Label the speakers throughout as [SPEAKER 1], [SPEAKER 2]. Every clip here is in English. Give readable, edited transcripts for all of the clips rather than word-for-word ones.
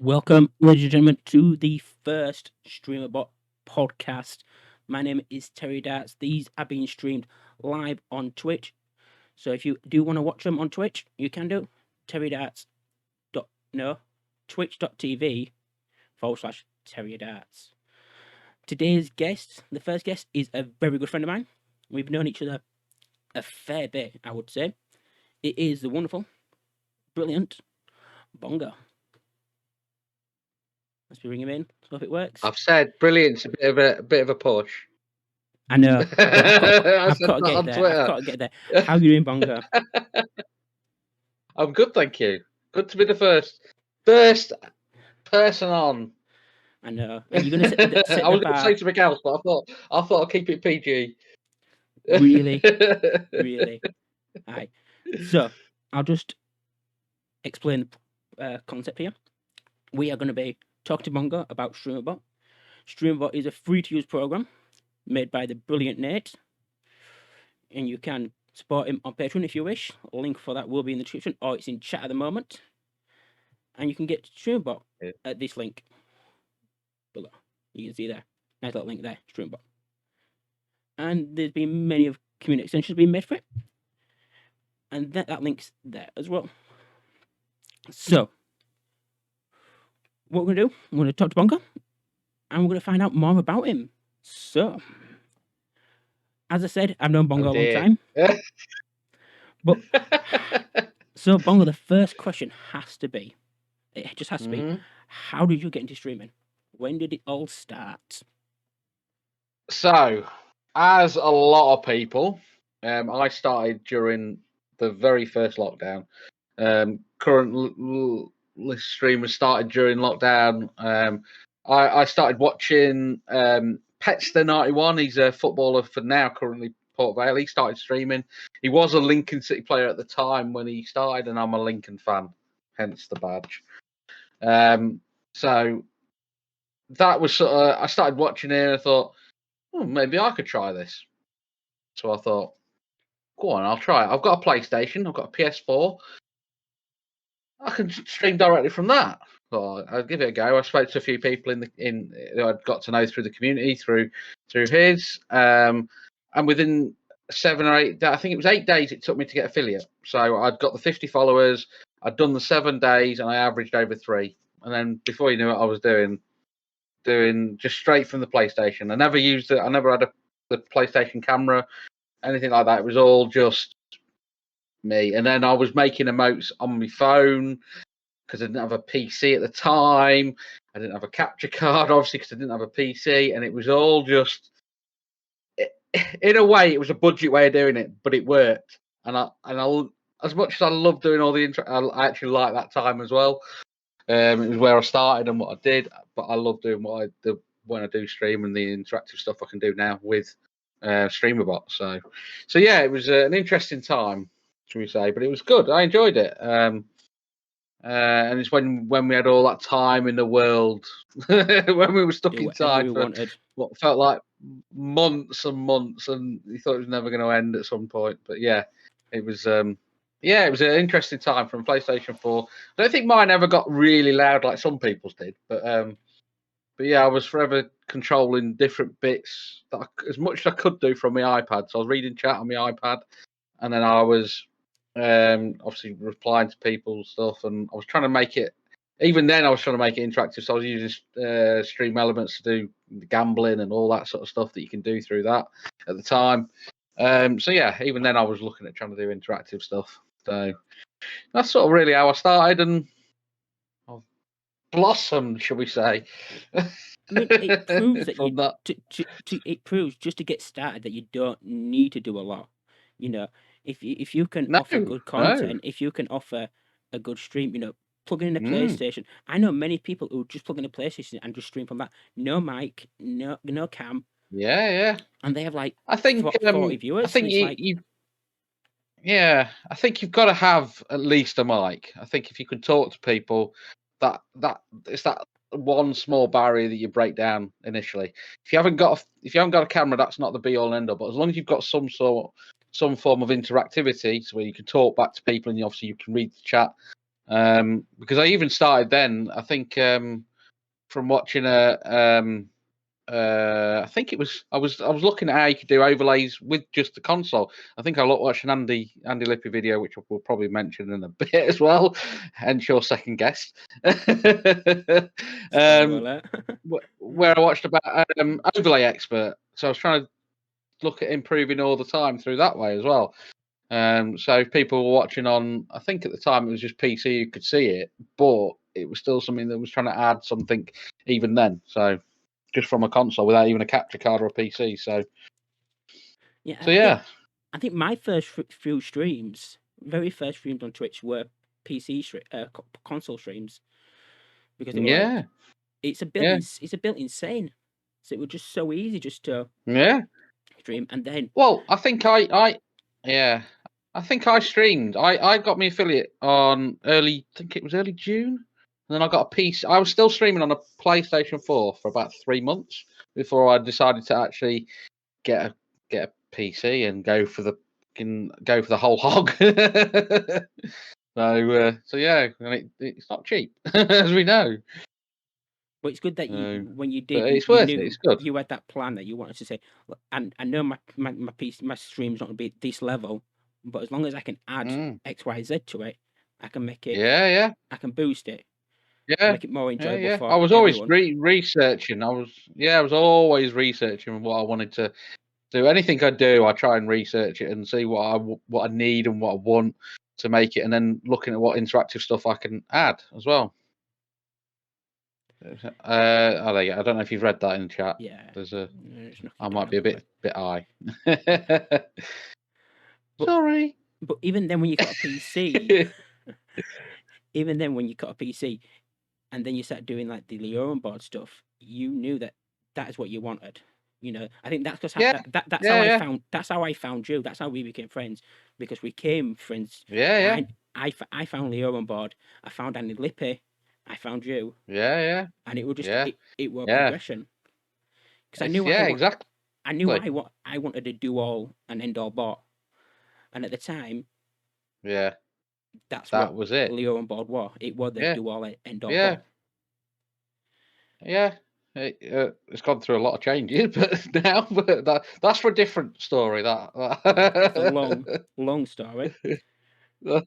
[SPEAKER 1] Welcome, ladies and gentlemen, to the first Streamerbot podcast. My name is Terry Darts. These are being streamed live on Twitch. So if you do want to watch them on Twitch, you can do twitch.tv/Terry Darts. Today's guest, the first guest, is a very good friend of mine. We've known each other a fair bit, I would say. It is the wonderful, brilliant Bongo. Let's bring him in. So if it works.
[SPEAKER 2] I've said brilliant's a bit of a push.
[SPEAKER 1] I know. I've got to get there. I've got to get there. How are you doing, Bongo?
[SPEAKER 2] I'm good, thank you. Good to be the first person on.
[SPEAKER 1] I know. Are you going to set
[SPEAKER 2] I was
[SPEAKER 1] the
[SPEAKER 2] going to
[SPEAKER 1] bar?
[SPEAKER 2] say something else, but I thought I'd keep it PG.
[SPEAKER 1] Really? Really? Aye. So, I'll just explain the concept here. We are going to be talking to Bongo about Streamerbot. Streamerbot is a free-to-use program made by the brilliant Nate. And you can support him on Patreon if you wish. A link for that will be in the description, or it's in chat at the moment. And you can get Streamerbot at this link below. You can see there. Nice little link there, Streamerbot. And there's been many of community extensions being made for it. And that link's there as well. So, what we're going to do, we're going to talk to Bongo, and we're going to find out more about him. So, as I said, I've known Bongo a long time. But, so Bongo, the first question has to be, it just has to be, how did you get into streaming? When did it all start?
[SPEAKER 2] So, as a lot of people, I started during the very first lockdown. Current streamers started during lockdown. I started watching Petster91. He's a footballer for now, currently Port Vale. He started streaming. He was a Lincoln City player at the time when he started, and I'm a Lincoln fan, hence the badge. So that was I started watching it and I thought, maybe I could try this. So I thought, go on, I'll try it. I've got a PlayStation, I've got a PS4. I can stream directly from that. So I'll give it a go. I spoke to a few people who I'd got to know through the community, through his, and within 7 or 8 days, I think it was 8 days it took me to get affiliate. So I'd got the 50 followers, I'd done the 7 days, and I averaged over 3. And then before you knew it, I was doing just straight from the PlayStation. I never used it. I never had the PlayStation camera, anything like that. It was all just me. And then I was making emotes on my phone because I didn't have a PC at the time. I didn't have a capture card, obviously, because I didn't have a PC. And it was all just, in a way, it was a budget way of doing it, but it worked. And I as much as I love doing all the I actually like that time as well. It was where I started and what I did, but I love doing what I do when I do stream and the interactive stuff I can do now with Streamerbot. So yeah, it was an interesting time, should we say? But it was good. I enjoyed it. And it's when we had all that time in the world, when we were stuck inside for what felt like months and months, and you thought it was never going to end at some point. But yeah, it was. It was an interesting time from PlayStation 4. I don't think mine ever got really loud like some people's did, but yeah, I was forever controlling different bits as much as I could do from my iPad. So I was reading chat on my iPad, and then I was obviously replying to people's stuff, and I was trying to make it. Even then, I was trying to make it interactive. So I was using Stream Elements to do gambling and all that sort of stuff that you can do through that at the time. So yeah, even then I was looking at trying to do interactive stuff. So that's sort of really how I started, and I've blossomed, shall we say?
[SPEAKER 1] I mean, it proves that it proves just to get started that you don't need to do a lot. You know, if you can offer good content, if you can offer a good stream, plug in a PlayStation. I know many people who just plug in a PlayStation and just stream from that. No mic, no cam.
[SPEAKER 2] Yeah.
[SPEAKER 1] And they have like
[SPEAKER 2] I think
[SPEAKER 1] 40 viewers.
[SPEAKER 2] I think I think you've got to have at least a mic. I think if you can talk to people, that it's that one small barrier that you break down initially. If you haven't got a camera, that's not the be all and end all. But as long as you've got some form of interactivity, so where you can talk back to people and obviously you can read the chat, Because I even started then. I think from watching I think it was I was looking at how you could do overlays with just the console. I think I watched an Andy Lippy video, which we'll probably mention in a bit as well. Hence your second guest. Where I watched about overlay expert. So I was trying to look at improving all the time through that way as well. So if people were watching on, I think at the time it was just PC, you could see it, but it was still something that was trying to add something even then. So just from a console without even a capture card or a PC. So
[SPEAKER 1] yeah. I think my first few streams, very first streams on Twitch, were PC console streams, because they were like, it's a built insane. So it was just so easy just to stream, and then
[SPEAKER 2] I think I streamed. I got my affiliate on I think it was early June, and then I got a PC. I was still streaming on a PlayStation 4 for about 3 months before I decided to actually get a PC and go for the whole hog. So yeah, and it's not cheap, as we know.
[SPEAKER 1] But it's good that when you did,
[SPEAKER 2] it's worth it. It's good.
[SPEAKER 1] You had that plan that you wanted to say, and I know my stream's not going to be at this level, but as long as I can add X, Y, Z to it, I can make it.
[SPEAKER 2] Yeah.
[SPEAKER 1] I can boost it.
[SPEAKER 2] Yeah.
[SPEAKER 1] Make it more enjoyable for
[SPEAKER 2] I was
[SPEAKER 1] everyone.
[SPEAKER 2] always researching. I was always researching what I wanted to do. Anything I do, I try and research it and see what I need and what I want to make it, and then looking at what interactive stuff I can add as well. There you go. I don't know if you've read that in the chat.
[SPEAKER 1] Yeah.
[SPEAKER 2] There's I might be a bit high.
[SPEAKER 1] Sorry. But even then, when you got a PC, and then you start doing like the Streamerbot stuff, you knew that is what you wanted. You know, I think that's because that's how I found you. That's how we became friends, because we became friends.
[SPEAKER 2] Yeah.
[SPEAKER 1] I found Streamerbot. I found Andy Lippy. I found you.
[SPEAKER 2] Yeah.
[SPEAKER 1] And it was just it was progression. Because I knew
[SPEAKER 2] exactly.
[SPEAKER 1] I knew I wanted to do all and end all bot, and at the time, that
[SPEAKER 2] was it.
[SPEAKER 1] Streamerbot was. It was the do all end all bot.
[SPEAKER 2] Yeah. It's gone through a lot of changes, but that's for a different story. That's
[SPEAKER 1] a long story. But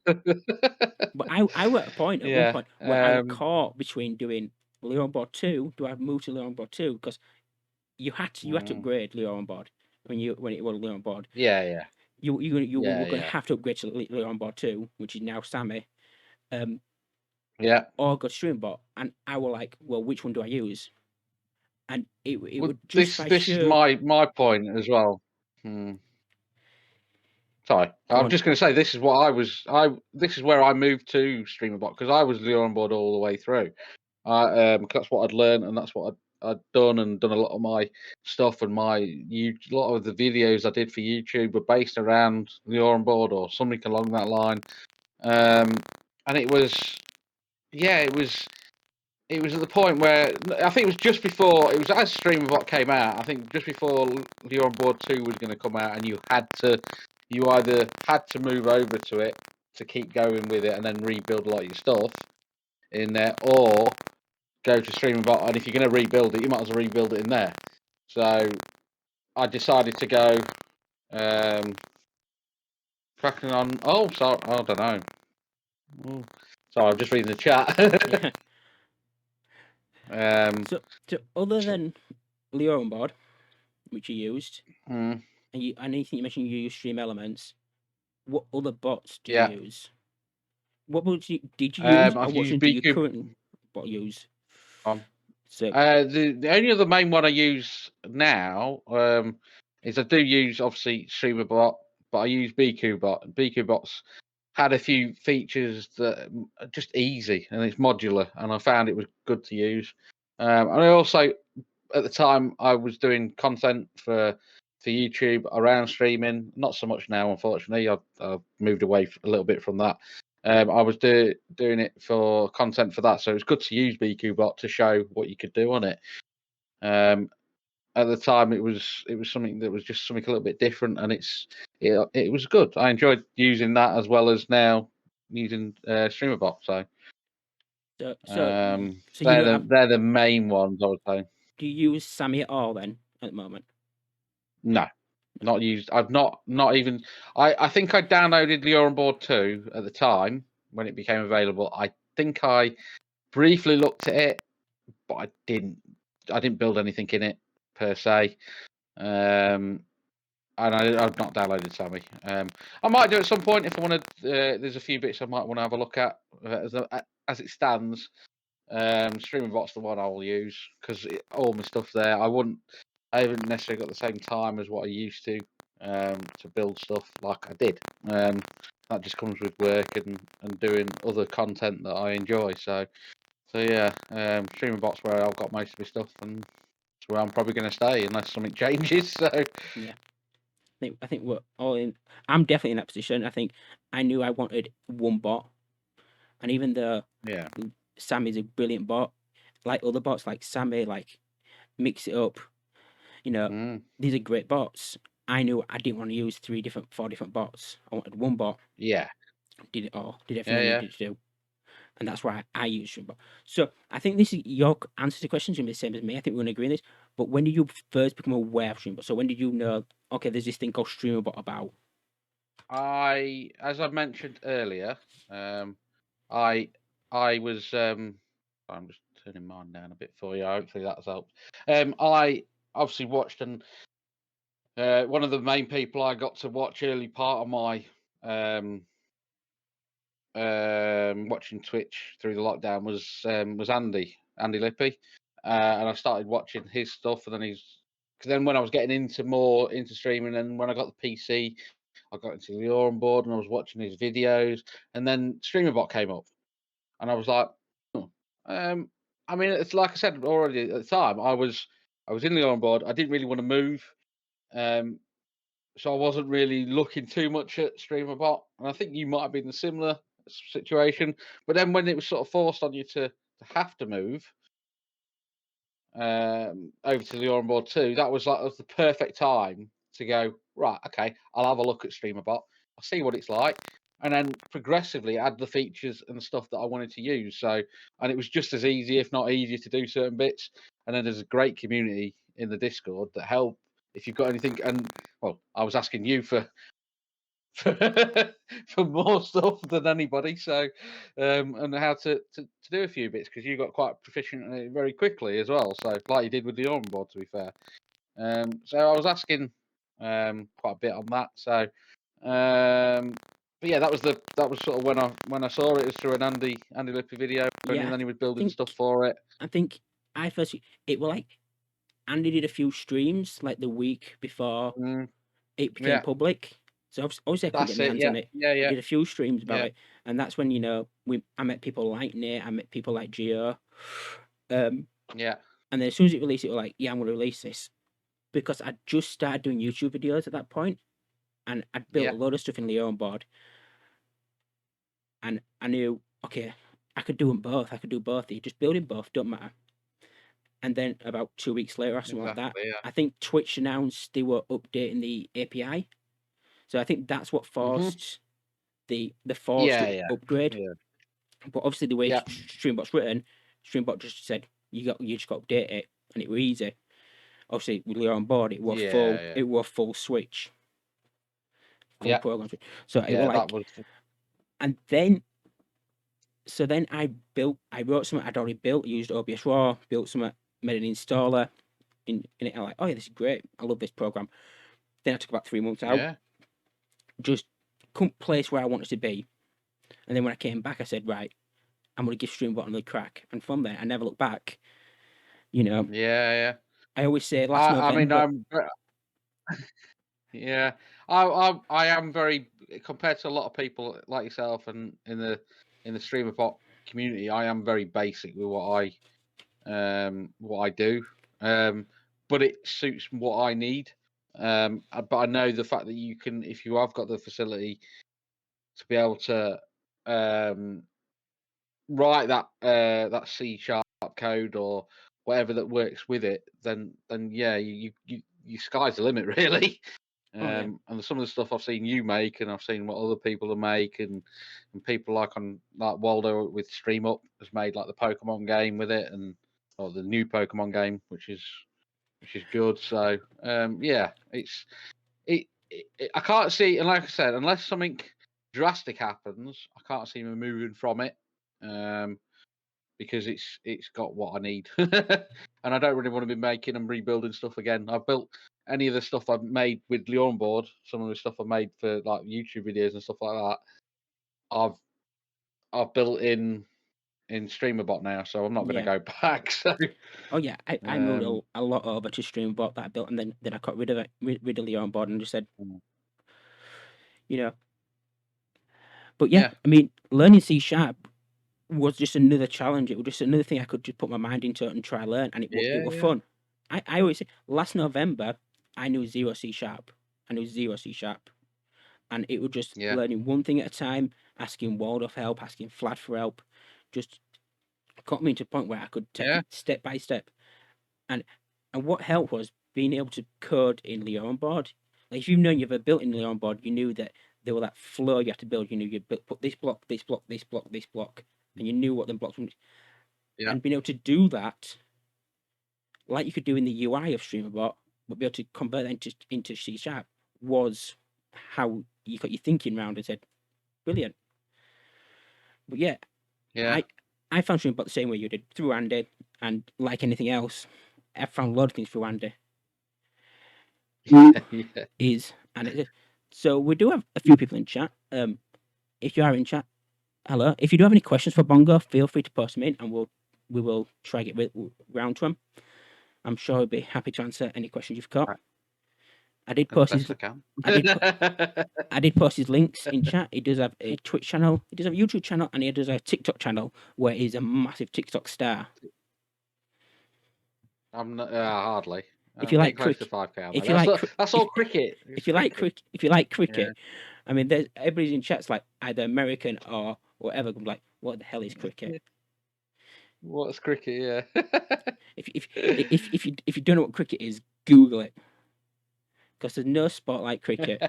[SPEAKER 1] I were at a point at one point where I was caught between doing Streamerbot 2. Do I move to Streamerbot 2? Because you had to upgrade Streamerbot when it was Streamerbot.
[SPEAKER 2] Yeah.
[SPEAKER 1] You were going to have to upgrade to Streamerbot 2, which is now Sammy. Or go Streamerbot, and I was like, well, which one do I use? And it would just
[SPEAKER 2] this is my point as well. Sorry, I'm just going to say this is what this is where I moved to Streamerbot, because I was Streamerbot all the way through. That's what I'd learned, and that's what I'd done a lot of my stuff, and a lot of the videos I did for YouTube were based around Streamerbot or something along that line. And it was at the point where I think it was just before as Streamerbot came out. I think just before Streamerbot 2 was going to come out, and you either had to move over to it to keep going with it and then rebuild a lot of your stuff in there, or go to Streamerbot. And if you're going to rebuild it, you might as well rebuild it in there. So I decided to go cracking on. Oh, sorry, I don't know. Sorry, I'm just reading the chat.
[SPEAKER 1] So other than Streamerbot, which you used, and anything you mentioned, you use Stream Elements. What other bots do you use? What bots did you use?
[SPEAKER 2] I've used BQ.
[SPEAKER 1] Do you currently bot use?
[SPEAKER 2] The only other main one I use now is I do use obviously Streamerbot, but I use BQBot. BQBot's had a few features that are just easy, and it's modular, and I found it was good to use. And I also, at the time, I was doing content for YouTube around streaming. Not so much now, unfortunately. I've moved away a little bit from that. I was doing it for content for that, so it's good to use BQBot to show what you could do on it. At the time, it was something that was just something a little bit different, and it was good. I enjoyed using that as well as now using Streamerbot. So
[SPEAKER 1] So you
[SPEAKER 2] They're
[SPEAKER 1] don't have.
[SPEAKER 2] they're the main ones, I would say.
[SPEAKER 1] Do you use Sammy at all then at the moment?
[SPEAKER 2] No, not used. I've not even. I think I downloaded the On Board 2 at the time when it became available. I think I briefly looked at it, but I didn't build anything in it per se. And I've not downloaded Sammy. I might do at some point if I want to. There's a few bits I might want to have a look at as it stands. Streamerbot's the one I will use because all my stuff there. I haven't necessarily got the same time as what I used to build stuff like I did. That just comes with work and doing other content that I enjoy. So yeah, Streamerbot's where I've got most of my stuff, and it's where I'm probably going to stay unless something changes. So
[SPEAKER 1] Yeah. I think we're all in. I'm definitely in that position. I think I knew I wanted one bot, and even though
[SPEAKER 2] yeah,
[SPEAKER 1] Sammy's a brilliant bot, like other bots like Sammy, like Mix It Up, these are great bots. I knew I didn't want to use 4 different bots. I wanted one bot,
[SPEAKER 2] yeah,
[SPEAKER 1] did it all, did everything I
[SPEAKER 2] yeah.
[SPEAKER 1] needed to do, and that's why I use Streamerbot. So I think this is your answer to the question is gonna be the same as me. I think we're gonna agree on this. But when did you first become aware of Streamerbot? So when did you know? Okay, there's this thing called Streamerbot about.
[SPEAKER 2] As I mentioned earlier, I was. I'm just turning mine down a bit for you. Hopefully that's helped. I obviously watched, and one of the main people I got to watch early part of my watching Twitch through the lockdown was Andy Lippy, and I started watching his stuff, and then when I was getting more into streaming, and when I got the PC, I got into the On Board and I was watching his videos, and then Streamerbot came up, and I was like, oh. I mean, it's like I said already at the time, I was in the On Board. I didn't really want to move, so I wasn't really looking too much at Streamerbot, and I think you might have been in a similar situation. But then when it was sort of forced on you to have to move over to the On Board 2, that was the perfect time to go, right, okay, I'll have a look at Streamerbot. I'll see what it's like, and then progressively add the features and stuff that I wanted to use. And it was just as easy, if not easier, to do certain bits. And then there's a great community in the Discord that help if you've got anything. And well, I was asking you for for more stuff than anybody. So, and how to do a few bits because you got quite proficient in it very quickly as well. So, like you did with the On Board, to be fair. So I was asking quite a bit on that. So, but yeah, that was sort of when I saw it was through an Andy Lippy video,
[SPEAKER 1] Yeah,
[SPEAKER 2] and then he was building stuff for it.
[SPEAKER 1] I think I first it was like Andy did a few streams like the week before it became public. So obviously I couldn't get my hands on it.
[SPEAKER 2] Yeah.
[SPEAKER 1] He did a few streams about it, and that's when I met people like Nate, I met people like Gio.
[SPEAKER 2] Yeah.
[SPEAKER 1] And then as soon as it released, it was like, yeah, I'm gonna release this because I just started doing YouTube videos at that point, and I'd built a load of stuff in the On Board, and I knew, okay, I could do them both. I could do both. You just building both, don't matter. And then about 2 weeks later, or something like that, I think Twitch announced they were updating the API. So I think that's what forced the upgrade.
[SPEAKER 2] Yeah.
[SPEAKER 1] But obviously the way Streambot's written, Streambot just said you just got to update it, and it was easy. Obviously with Leo on board, it was it was full switch, full program switch. So it was like, and then. So then I wrote something I'd already built, used OBS Raw, built something, made an installer in it. I'm like, oh yeah, this is great. I love this program. Then I took about 3 months out, just couldn't place where I wanted to be. And then when I came back, I said, right, I'm going to give Streamerbot another crack. And from there, I never looked back.
[SPEAKER 2] Yeah.
[SPEAKER 1] I always say November.
[SPEAKER 2] I mean, yeah, I am very, compared to a lot of people like yourself and in the Streamerbot community, I am very basic with what I do. But it suits what I need. But I know the fact that you can, if you have got the facility to be able to write that C# code or whatever that works with it, then yeah, you sky's the limit, really. And some of the stuff I've seen you make, and I've seen what other people have make, and people like Waldo with StreamUp has made like the Pokemon game with it, or the new Pokemon game, which is good. So I can't see, and like I said, unless something drastic happens, I can't see me moving from it. Because it's got what I need, and I don't really want to be making and rebuilding stuff again. I've built any of the stuff I've made with Leon board, some of the stuff I made for like YouTube videos and stuff like that. I've built in Streamerbot now, so I'm not going to go back. So
[SPEAKER 1] I moved a lot over to Streamerbot that I built, and then I got rid of it, rid of Leon board, and just said, But I mean, learning C# was just another challenge. It was just another thing I could just put my mind into and try learn, and it was fun. I always say, last November I knew zero C#. I knew zero C#, and it was just learning one thing at a time, asking Waldo for help, asking Flad for help, just got me to a point where I could take it step by step. And what helped was being able to code in Leon board. Like if you've known you've ever built in Leon board, you knew that there was that flow you had to build. You knew you'd put this block, this block, this block, this block, and you knew what the blocks were. And being able to do that, like you could do in the UI of Streamerbot, but be able to convert that into C# was how you got your thinking round and said, brilliant. But I found Streamerbot the same way you did, through Andy, and like anything else, I found a lot of things through Andy. So we do have a few people in chat. If you are in chat, hello. If you do have any questions for Bongo, feel free to post them in, and we will try to get round to them. I'm sure I'll be happy to answer any questions you've got. I did post his links in chat. He does have a Twitch channel, he does have a YouTube channel, and he does have a TikTok channel where he's a massive TikTok star.
[SPEAKER 2] I'm not hardly.
[SPEAKER 1] If you like cricket,
[SPEAKER 2] that's all cricket.
[SPEAKER 1] If you like cricket, I mean, everybody's in chat's like either American or whatever. I'm like, what the hell is cricket?
[SPEAKER 2] What's cricket? Yeah.
[SPEAKER 1] if you don't know what cricket is, Google it, because there's no sport like cricket.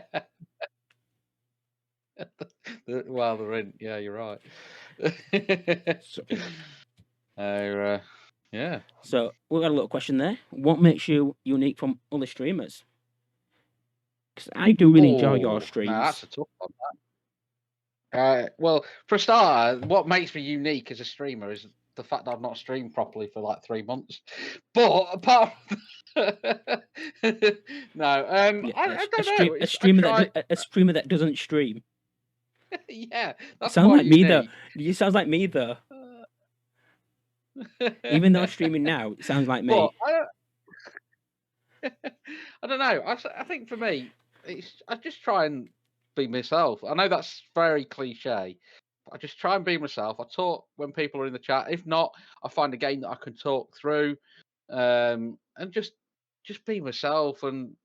[SPEAKER 2] Well, they're in. Yeah, you're right. Yeah.
[SPEAKER 1] So we've got a little question there. What makes you unique from other streamers? Because I do really enjoy your streams.
[SPEAKER 2] No, that's a tough one. Well, for a starter, what makes me unique as a streamer is the fact that I've not streamed properly for like 3 months. But apart from no, I don't know.
[SPEAKER 1] A streamer that doesn't stream.
[SPEAKER 2] Yeah, that's
[SPEAKER 1] sounds like me though. You sound like me though. Even though I'm streaming now, it sounds like me.
[SPEAKER 2] I don't know. I think for me, I just try and be myself. I know that's very cliche. But I just try and be myself. I talk when people are in the chat. If not, I find a game that I can talk through, and just be myself. And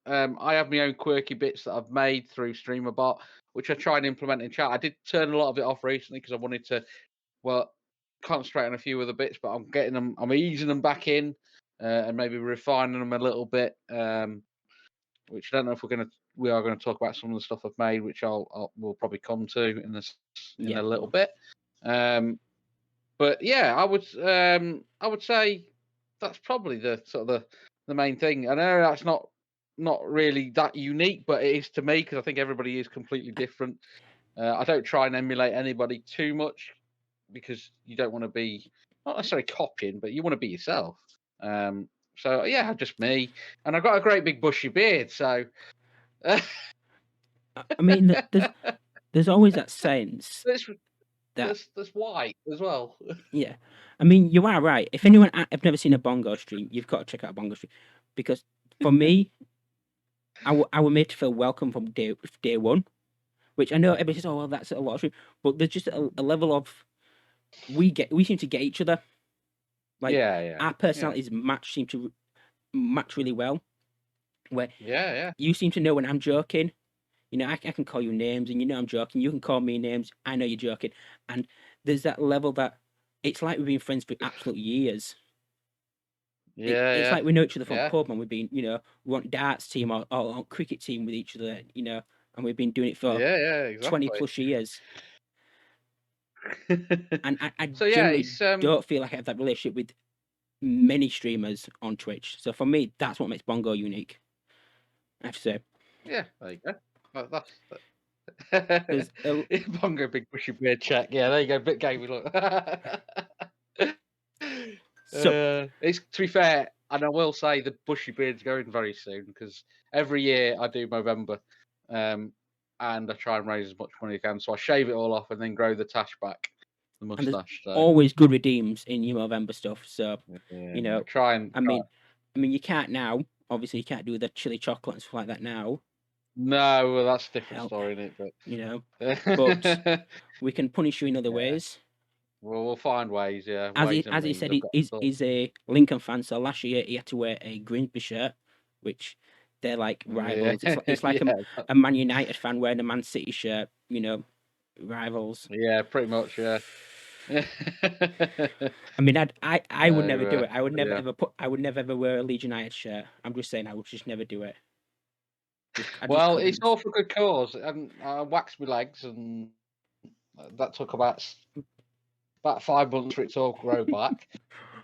[SPEAKER 2] I have my own quirky bits that I've made through Streamerbot, which I try and implement in chat. I did turn a lot of it off recently because I wanted to, concentrate on a few other bits, but I'm easing them back in, and maybe refining them a little bit. Which I don't know if we are going to talk about some of the stuff I've made, which we'll probably come to in a little bit. But yeah, I would say that's probably the sort of the main thing. I know that's not really that unique, but it is to me because I think everybody is completely different. I don't try and emulate anybody too much because you don't want to be not necessarily copying, but you want to be yourself. So yeah, just me, and I've got a great big bushy beard. So
[SPEAKER 1] I mean, there's always that sense
[SPEAKER 2] that's white as well.
[SPEAKER 1] Yeah, I mean, you are right. If anyone have never seen a Bongo stream, you've got to check out a Bongo stream, because for me, I was made to feel welcome from day one, which I know everybody says, oh well, that's a lot of stream, but there's just a level of we seem to get each other. Like our personalities seem to match really well. Where you seem to know when I'm joking. You know, I can call you names, and you know I'm joking. You can call me names. I know you're joking, and there's that level that it's like we've been friends for absolute years. It's like we know each other from
[SPEAKER 2] Yeah.
[SPEAKER 1] pub, and we've been, we want darts team or on cricket team with each other, and we've been doing it for
[SPEAKER 2] Yeah,
[SPEAKER 1] 20
[SPEAKER 2] exactly.
[SPEAKER 1] plus years. And I
[SPEAKER 2] So yeah,
[SPEAKER 1] generally
[SPEAKER 2] it's
[SPEAKER 1] don't feel like I have that relationship with many streamers on Twitch. So for me, that's what makes Bongo unique, I have to say.
[SPEAKER 2] yeah, there you go. That's
[SPEAKER 1] There's a,
[SPEAKER 2] Bongo big bushy beard check. Yeah, there you go. Bit gamey look.
[SPEAKER 1] so
[SPEAKER 2] It's to be fair, and I will say the bushy beard's going very soon because every year I do November, and I try and raise as much money as I can. So I shave it all off and then grow the tash back, the
[SPEAKER 1] and there's
[SPEAKER 2] mustache. So
[SPEAKER 1] always good redeems in your November stuff. So
[SPEAKER 2] yeah, try and.
[SPEAKER 1] I mean, you can't now. Obviously, you can't do the chili chocolate and stuff like that now.
[SPEAKER 2] No, well, that's a different
[SPEAKER 1] Help,
[SPEAKER 2] story, isn't it?
[SPEAKER 1] but we can punish you in other ways.
[SPEAKER 2] Well, we'll find ways, yeah.
[SPEAKER 1] As
[SPEAKER 2] Ways and
[SPEAKER 1] he
[SPEAKER 2] means.
[SPEAKER 1] said,
[SPEAKER 2] I've got
[SPEAKER 1] he's a Lincoln fan. So last year he had to wear a Grimsby shirt, which they're like rivals. It's like a Man United fan wearing a Man City shirt. Rivals.
[SPEAKER 2] Yeah, pretty much, yeah.
[SPEAKER 1] I mean, I would never do it. I would never
[SPEAKER 2] yeah.
[SPEAKER 1] ever ever wear a Leeds United shirt. I'm just saying, I would just never do it.
[SPEAKER 2] Well, it's all for good cause, and I waxed my legs, and that took about 5 months for it to all grow back.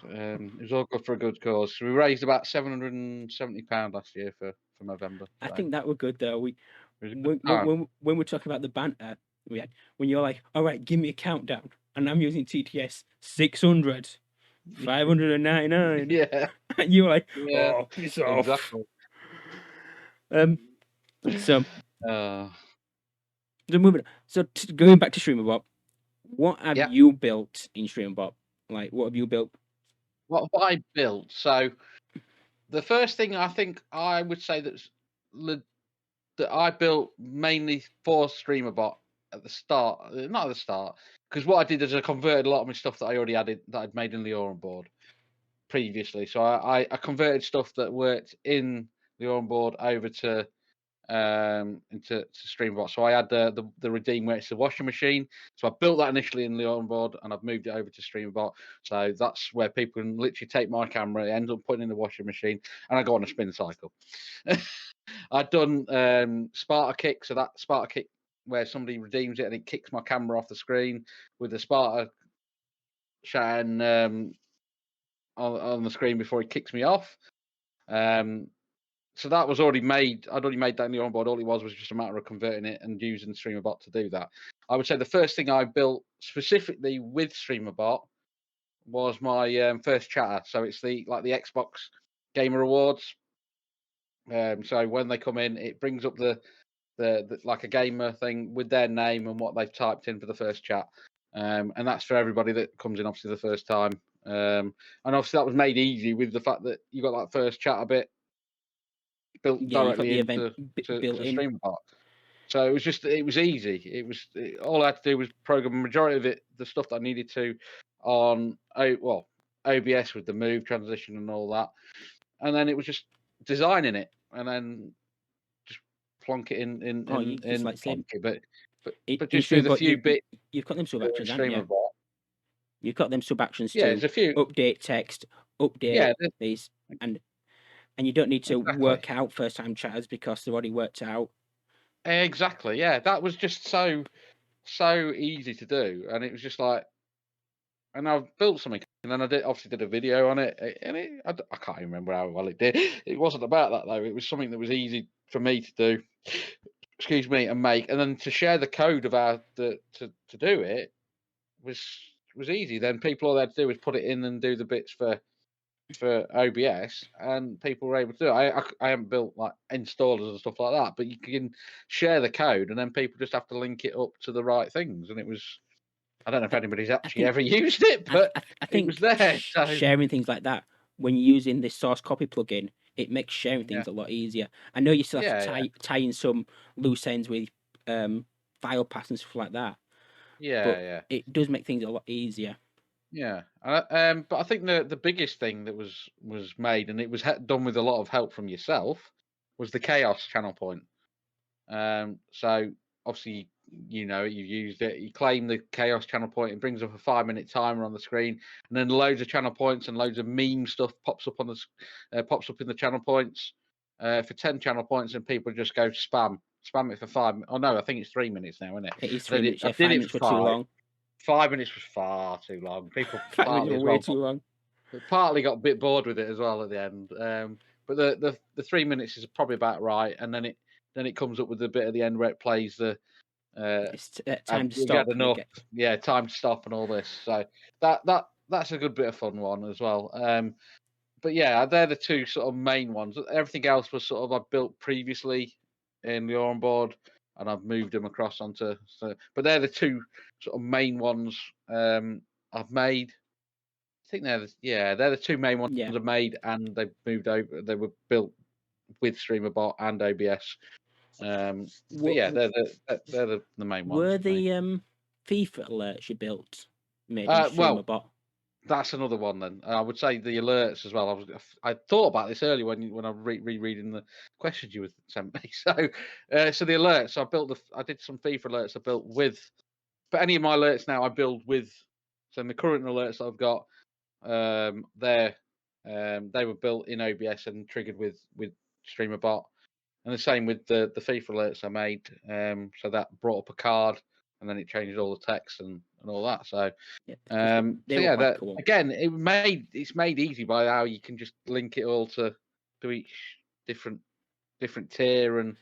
[SPEAKER 2] It was all good for a good cause. We raised about £770 last year for November.
[SPEAKER 1] I
[SPEAKER 2] So
[SPEAKER 1] think that were good though.
[SPEAKER 2] it
[SPEAKER 1] When we're talking about the banter we had, when you're like, all right, give me a countdown, and I'm using TTS 600, 599.
[SPEAKER 2] yeah,
[SPEAKER 1] And you're like,
[SPEAKER 2] yeah,
[SPEAKER 1] oh, piss off.
[SPEAKER 2] exactly.
[SPEAKER 1] So
[SPEAKER 2] Uh,
[SPEAKER 1] moving on. So going back to Streamerbot, what have
[SPEAKER 2] yeah.
[SPEAKER 1] you built in Streamerbot? Like, what have you built?
[SPEAKER 2] What I built? So the first thing I think I would say that I built mainly for Streamerbot at the start, not at the start, because what I did is I converted a lot of my stuff that I already had that I'd made in the Aurum board previously. So I converted stuff that worked in the Aurum board over to into Streamerbot. So I had the redeem where it's the washing machine. So I built that initially in the Aurum board and I've moved it over to Streamerbot. So that's where people can literally take my camera, end up putting in the washing machine, and I go on a spin cycle. I'd done Sparta kick, so that Sparta kick where somebody redeems it and it kicks my camera off the screen with the Sparta shine on the screen before he kicks me off. So that was already made. I'd already made that in the onboard. All it was just a matter of converting it and using Streamerbot to do that. I would say the first thing I built specifically with Streamerbot was my first chatter. So it's the Xbox Gamer Awards. So when they come in, it brings up the like a gamer thing with their name and what they've typed in for the first chat. And that's for everybody that comes in, obviously, the first time. And obviously that was made easy with the fact that you got that first chat a bit built directly into Streamerbot. So it was easy. All I had to do was program the majority of it, the stuff that I needed to, on OBS with the move transition and all that, and then it was just designing it and then just plonk it in
[SPEAKER 1] like
[SPEAKER 2] plonk it, but
[SPEAKER 1] in
[SPEAKER 2] just do the few bits.
[SPEAKER 1] You've got them sub actions, haven't you?
[SPEAKER 2] Streamerbot.
[SPEAKER 1] You've got them sub actions
[SPEAKER 2] Yeah,
[SPEAKER 1] to
[SPEAKER 2] there's a few.
[SPEAKER 1] update text, update these, and you don't need to work out first time chatters because they're already worked out.
[SPEAKER 2] Exactly. Yeah, that was just so easy to do, and it was just like, and I've built something, and then I obviously did a video on it, and I can't even remember how well it did. It wasn't about that though. It was something that was easy for me to do. Excuse me, and make, and then to share the code of to do it was easy. Then all they had to do was put it in and do the bits for OBS, and people were able to do it. I haven't built like installers and stuff like that, but you can share the code, and then people just have to link it up to the right things. And it was, I don't know if anybody's actually ever used it, but
[SPEAKER 1] I think
[SPEAKER 2] it was there.
[SPEAKER 1] Sharing things like that when you're using this source copy plugin, it makes sharing things a lot easier. I know you still have to tie in some loose ends with file paths and stuff like that.
[SPEAKER 2] Yeah,
[SPEAKER 1] it does make things a lot easier.
[SPEAKER 2] Yeah, but I think the biggest thing that was made, and it was done with a lot of help from yourself, was the chaos channel point. So obviously you know you've used it. You claim the Chaos channel point. It brings up a 5-minute timer on the screen, and then loads of channel points and loads of meme stuff pops up pops up in the channel points for 10 channel points, and people just go spam it for 5. Oh no, I think it's 3 minutes now, isn't it?
[SPEAKER 1] It is 3 minutes.
[SPEAKER 2] I
[SPEAKER 1] Yeah,
[SPEAKER 2] did
[SPEAKER 1] 5
[SPEAKER 2] it
[SPEAKER 1] minutes
[SPEAKER 2] for
[SPEAKER 1] were too
[SPEAKER 2] 5.
[SPEAKER 1] long.
[SPEAKER 2] 5 minutes was far too long. People
[SPEAKER 1] 5 minutes
[SPEAKER 2] partly
[SPEAKER 1] were
[SPEAKER 2] as
[SPEAKER 1] way
[SPEAKER 2] well,
[SPEAKER 1] too long.
[SPEAKER 2] partly got a bit bored with it as well at the end. But the 3 minutes is probably about right, and then it comes up with the bit at the end where it plays the
[SPEAKER 1] It's time to
[SPEAKER 2] you
[SPEAKER 1] stop.
[SPEAKER 2] had enough, yeah, time to stop and all this. So that's a good bit of fun one as well. But yeah, they're the two sort of main ones. Everything else was sort of I built previously in the onboard, and I've moved them across onto. But they're the two sort of main ones I've made. I think they're the two main ones I've made, and they've moved over. They were built with Streamerbot and OBS. But yeah, they're the main ones.
[SPEAKER 1] Were the FIFA alerts you built made in Streamerbot?
[SPEAKER 2] Well, that's another one then. I would say the alerts as well. I thought about this earlier when I rereading the questions you sent me. So the alerts I did some FIFA alerts I built with, but any of my alerts now I build with. So my current alerts that I've got, they were built in OBS and triggered with Streamerbot, and the same with the FIFA alerts I made. So that brought up a card, and then it changed all the text and all that. So
[SPEAKER 1] cool.
[SPEAKER 2] Again, it's made easy by how you can just link it all to each different tier and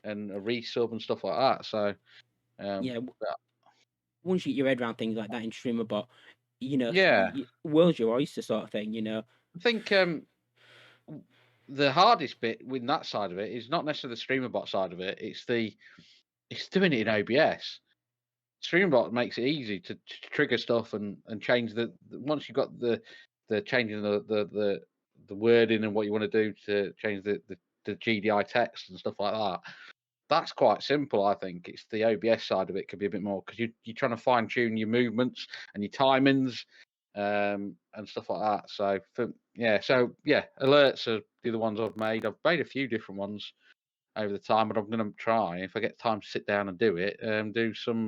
[SPEAKER 2] a resub and stuff like that. So
[SPEAKER 1] once you get your head around things like that in Streamerbot,
[SPEAKER 2] yeah,
[SPEAKER 1] world's your oyster sort of thing. I
[SPEAKER 2] think the hardest bit with that side of it is not necessarily the Streamerbot side of it. It's doing it in OBS. Streamerbot makes it easy to trigger stuff and change once you've got the changing the wording and what you want to do to change the GDI text and stuff like that. That's quite simple, I think. It's the OBS side of it could be a bit more because you're trying to fine tune your movements and your timings and stuff like that. So alerts are the ones I've made. I've made a few different ones over the time, but I'm going to try, if I get time to sit down and do it, do some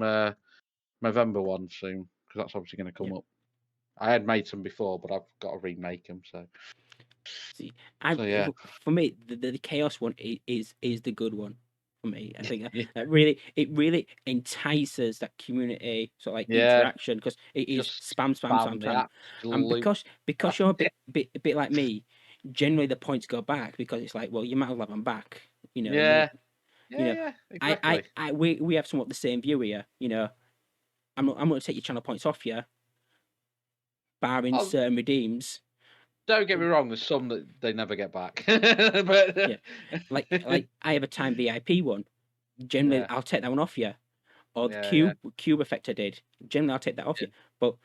[SPEAKER 2] November ones soon because that's obviously going to come up. I had made some before, but I've got to remake them. So,
[SPEAKER 1] for me, the Chaos one is the good one. For me, I think that really entices that community sort of like interaction because it is spam, and because you're a bit like me, generally the points go back because it's like, well, you might as well have them back, exactly. We have somewhat the same view here, I'm going to take your channel points off you, barring certain redeems.
[SPEAKER 2] Don't get me wrong. There's some that they never get back. But
[SPEAKER 1] like I have a time VIP one. Generally, I'll take that one off you. Or the cube effect I did. Generally, I'll take that off you. But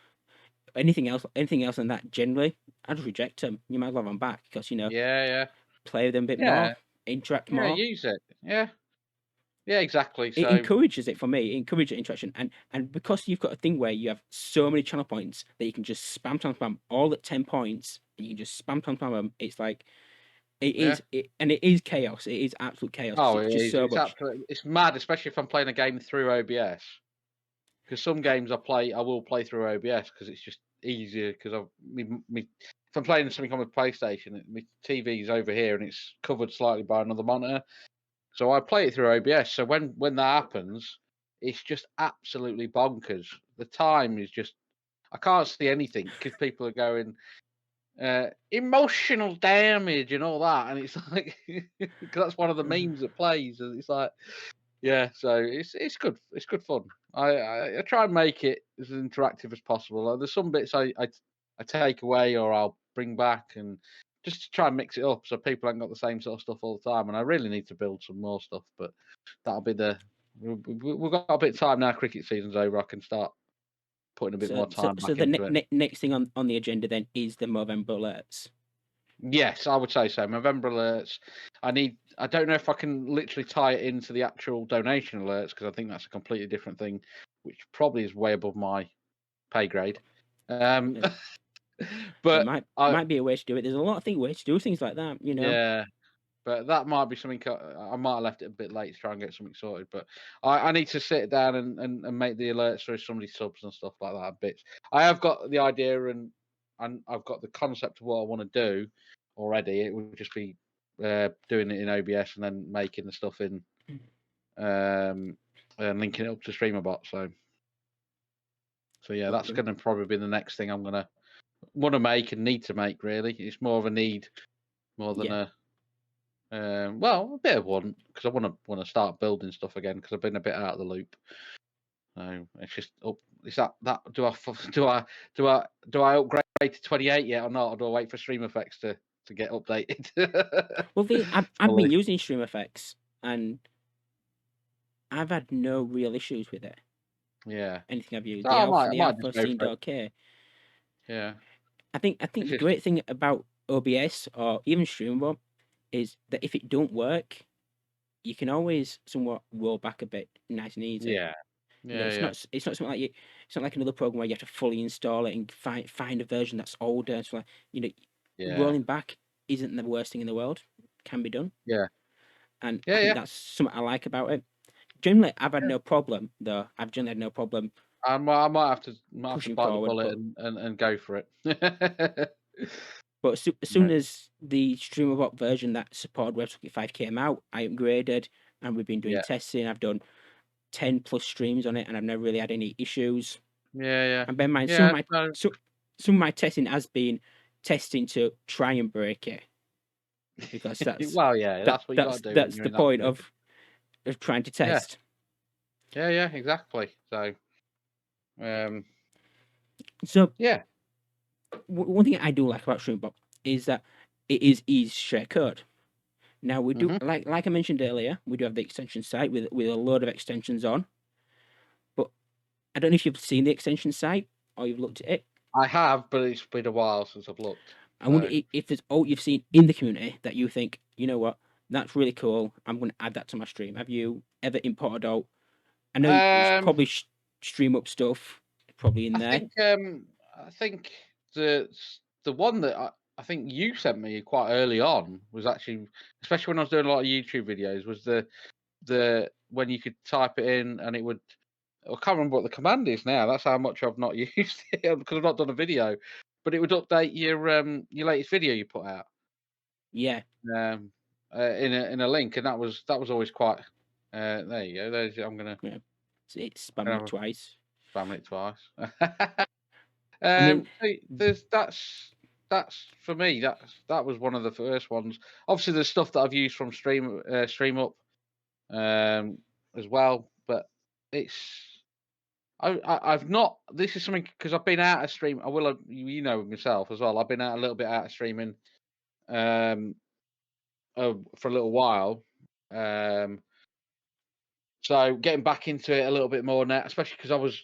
[SPEAKER 1] anything else than that, generally, I just reject them. You might as well have them back because play with them a bit more, interact more.
[SPEAKER 2] Use it. Yeah, exactly.
[SPEAKER 1] It encourages it for me. It encourages interaction, and because you've got a thing where you have so many channel points that you can just spam all at 10 points, and you can just spam them. It's like it is chaos. It is absolute chaos.
[SPEAKER 2] Oh,
[SPEAKER 1] it's just so much.
[SPEAKER 2] It's mad, especially if I'm playing a game through OBS. Because some games I will play through OBS because it's just easier. Because if I'm playing something on my PlayStation, my TV's over here and it's covered slightly by another monitor. So I play it through OBS. So when that happens, it's just absolutely bonkers. The time is just I can't see anything because people are going emotional damage and all that, and it's like because that's one of the memes that plays, and it's like so it's good. It's good fun. I try and make it as interactive as possible. There's some bits I take away or I'll bring back and just to try and mix it up so people haven't got the same sort of stuff all the time. And I really need to build some more stuff, but that'll be we've got a bit of time now. Cricket season's over. I can start putting a bit more time back into it.
[SPEAKER 1] Next thing on the agenda then is the Movember alerts.
[SPEAKER 2] Yes, I would say so. Movember alerts. I don't know if I can literally tie it into the actual donation alerts because I think that's a completely different thing, which probably is way above my pay grade. But
[SPEAKER 1] it might be a way to do it. There's a lot of ways to do things like that,
[SPEAKER 2] Yeah, But that might be something I might have left it a bit late to try and get something sorted. But I need to sit down and make the alerts for somebody subs and stuff like that. Bits. I have got the idea and I've got the concept of what I want to do already. It would just be doing it in OBS and then making the stuff in and linking it up to Streamerbot. So yeah, that's
[SPEAKER 1] Okay.
[SPEAKER 2] going to probably be the next thing I'm going to want to make and need to make. Really, it's more of a need more than
[SPEAKER 1] Yeah.
[SPEAKER 2] well, a bit of one because I want to start building stuff again because I've been a bit out of the loop. So it's just up. Is that do I upgrade to 28 yet or not, or do I wait for Stream Effects to get updated?
[SPEAKER 1] Well, I've
[SPEAKER 2] Well,
[SPEAKER 1] been using Stream Effects and I've had no real issues with it.
[SPEAKER 2] yeah.
[SPEAKER 1] Anything I've used,
[SPEAKER 2] So I might just go
[SPEAKER 1] seemed
[SPEAKER 2] for it.
[SPEAKER 1] okay.
[SPEAKER 2] Yeah.
[SPEAKER 1] I think the great thing about OBS or even Streamerbot is that if it don't work, you can always somewhat roll back a bit, nice and easy.
[SPEAKER 2] Yeah.
[SPEAKER 1] You know,
[SPEAKER 2] Yeah.
[SPEAKER 1] it's not something like it's not like another program where you have to fully install it and find a version that's older. So like, you know,
[SPEAKER 2] Yeah.
[SPEAKER 1] rolling back isn't the worst thing in the world. Can be done.
[SPEAKER 2] Yeah.
[SPEAKER 1] And
[SPEAKER 2] Yeah.
[SPEAKER 1] I think
[SPEAKER 2] Yeah.
[SPEAKER 1] that's something I like about it. Generally, I've had no problem though. I've generally had no problem
[SPEAKER 2] I might have to
[SPEAKER 1] pushing
[SPEAKER 2] bite the
[SPEAKER 1] forward,
[SPEAKER 2] bullet and go for it.
[SPEAKER 1] but as soon as the Streamerbot version that supported WebSocket 5 came out, I upgraded and we've been doing
[SPEAKER 2] Yeah.
[SPEAKER 1] testing. I've done 10 plus streams on it and I've never really had any issues.
[SPEAKER 2] Yeah.
[SPEAKER 1] And bear in mind,
[SPEAKER 2] Yeah.
[SPEAKER 1] some of my testing has been testing to try and break it. Because
[SPEAKER 2] Well, yeah, that's what you got to do.
[SPEAKER 1] That's the point of trying to test.
[SPEAKER 2] Yeah, exactly. So,
[SPEAKER 1] So
[SPEAKER 2] yeah.
[SPEAKER 1] One thing I do like about Streamerbot is that it is easy to share code. Now we do like I mentioned earlier, we do have the extension site with a load of extensions on. But I don't know if you've seen the extension site or you've looked at it.
[SPEAKER 2] I have, but it's been a while since I've looked.
[SPEAKER 1] I wonder if there's all you've seen in the community that you think, you know what, that's really cool. I'm going to add that to my stream. Have you ever imported out? I know it's probably stream up stuff probably in there.
[SPEAKER 2] I think the one that I think you sent me quite early on was actually, especially when I was doing a lot of YouTube videos, was the when you could type it in and it would. I can't remember what the command is now. That's how much I've not used it because I've not done a video. But it would update your latest video you put out.
[SPEAKER 1] Yeah.
[SPEAKER 2] In a link, and that was always quite. There you go. I'm gonna.
[SPEAKER 1] Yeah. It's spamming it twice.
[SPEAKER 2] Spamming it twice.
[SPEAKER 1] I mean,
[SPEAKER 2] that's for me. That was one of the first ones. Obviously, there's stuff that I've used from StreamUp as well, but I've not. This is something because I've been out of stream. I will, you know, myself as well. I've been out a little bit out of streaming, for a little while. So getting back into it a little bit more now, especially because I was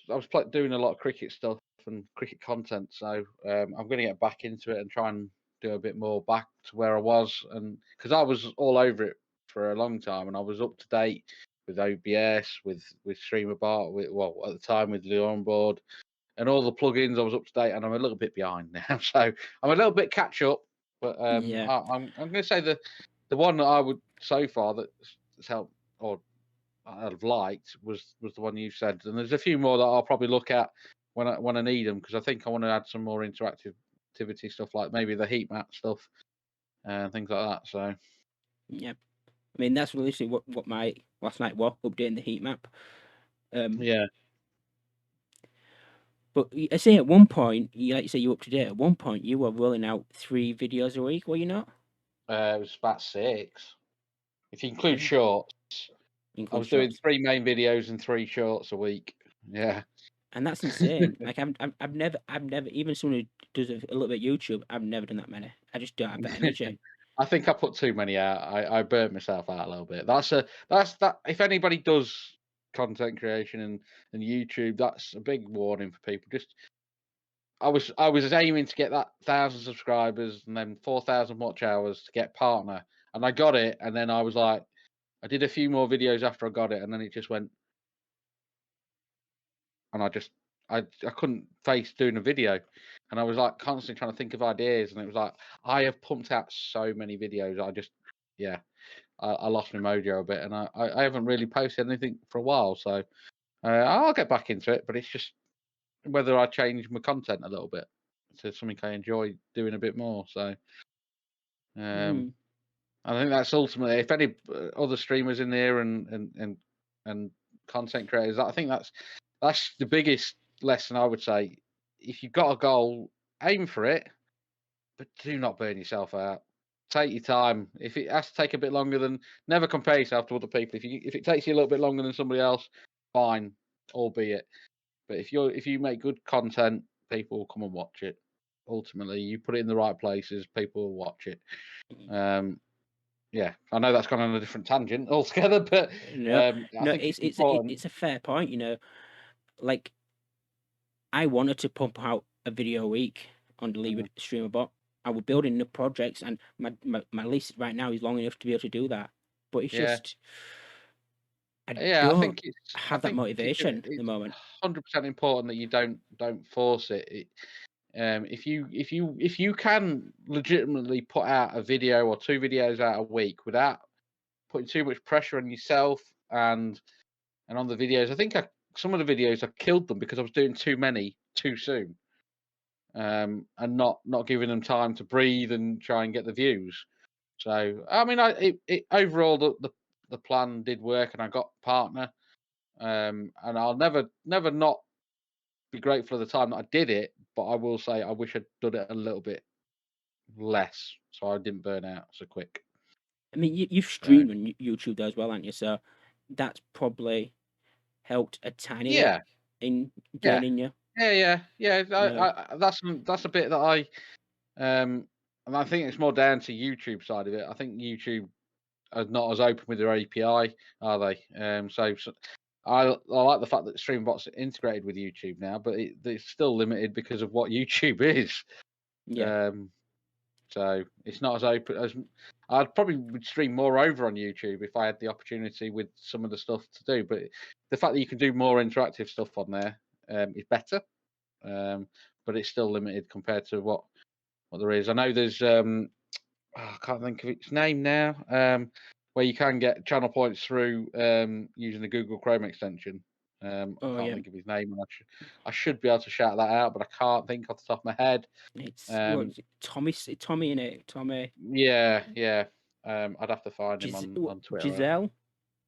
[SPEAKER 2] doing a lot of cricket stuff and cricket content. So I'm going to get back into it and try and do a bit more back to where I was, and because I was all over it for a long time, and I was up to date with OBS, with Streamerbot, at the time with Leon Board, and all the plugins. I was up to date, and I'm a little bit behind now, so I'm a little bit catch up. But
[SPEAKER 1] yeah.
[SPEAKER 2] I'm going to say the one that I would so far that's helped or I've liked was the one you said, and there's a few more that I'll probably look at when I need them because I think I want to add some more activity stuff like maybe the heat map stuff and things like that. So
[SPEAKER 1] yeah, I mean that's literally what my last night was, updating the heat map.
[SPEAKER 2] Yeah.
[SPEAKER 1] But I say at one point, like you say, you up to date. At one point, you were rolling out 3 videos a week, were you not?
[SPEAKER 2] It was about 6 if you include shorts. I was doing 3 main videos and 3 shorts a week. Yeah.
[SPEAKER 1] And that's insane. Like I've never even someone who does a little bit of YouTube, I've never done that many. I just don't have the energy.
[SPEAKER 2] I think I put too many out. I burnt myself out a little bit. That's that. If anybody does content creation and YouTube, that's a big warning for people. Just I was aiming to get that 1,000 subscribers and then 4,000 watch hours to get partner, and I got it. And then I was like, I did a few more videos after I got it, and then it just went, and I couldn't face doing a video, and I was like constantly trying to think of ideas, and it was like I have pumped out so many videos. yeah, I lost my mojo a bit, and I haven't really posted anything for a while. So I'll get back into it, but it's just whether I change my content a little bit to something I enjoy doing a bit more. So I think that's ultimately, if any other streamers in there and content creators, I think that's the biggest lesson I would say. If you've got a goal, aim for it, but do not burn yourself out. Take your time. If it has to take a bit longer than, never compare yourself to other people. If it takes you a little bit longer than somebody else, fine, albeit. But if you make good content, people will come and watch it. Ultimately, you put it in the right places, people will watch it. Yeah, I know that's gone on a different tangent altogether, but I think
[SPEAKER 1] it's a fair point. You know, like I wanted to pump out a video a week on the Streamerbot. I was building the projects, and my list right now is long enough to be able to do that. But it's just, I think have that motivation at the moment.
[SPEAKER 2] 100% important that you don't force it. If you can legitimately put out a video or 2 videos out a week without putting too much pressure on yourself and on the videos, I think some of the videos I killed them because I was doing too many too soon, and not giving them time to breathe and try and get the views. So I mean, overall the plan did work, and I got a partner, and I'll never not be grateful for the time that I did it. But I will say I wish I'd done it a little bit less, so I didn't burn out so quick.
[SPEAKER 1] I mean, you've streamed on YouTube as well, haven't you? So that's probably helped a tiny bit in gaining you.
[SPEAKER 2] Yeah. That's a bit that and I think it's more down to YouTube side of it. I think YouTube are not as open with their API, are they? So I like the fact that Streamerbot's integrated with YouTube now, but it's still limited because of what YouTube is.
[SPEAKER 1] Yeah.
[SPEAKER 2] So it's not as open as I'd probably would stream more over on YouTube if I had the opportunity with some of the stuff to do. But the fact that you can do more interactive stuff on there is better, but it's still limited compared to what there is. I know there's I can't think of its name now, where you can get channel points through using the Google Chrome extension. I can't think of his name. I should be able to shout that out, but I can't think off the top of my head.
[SPEAKER 1] It's Tommy in it. Tommy.
[SPEAKER 2] Yeah. I'd have to find him on Twitter.
[SPEAKER 1] Giselle,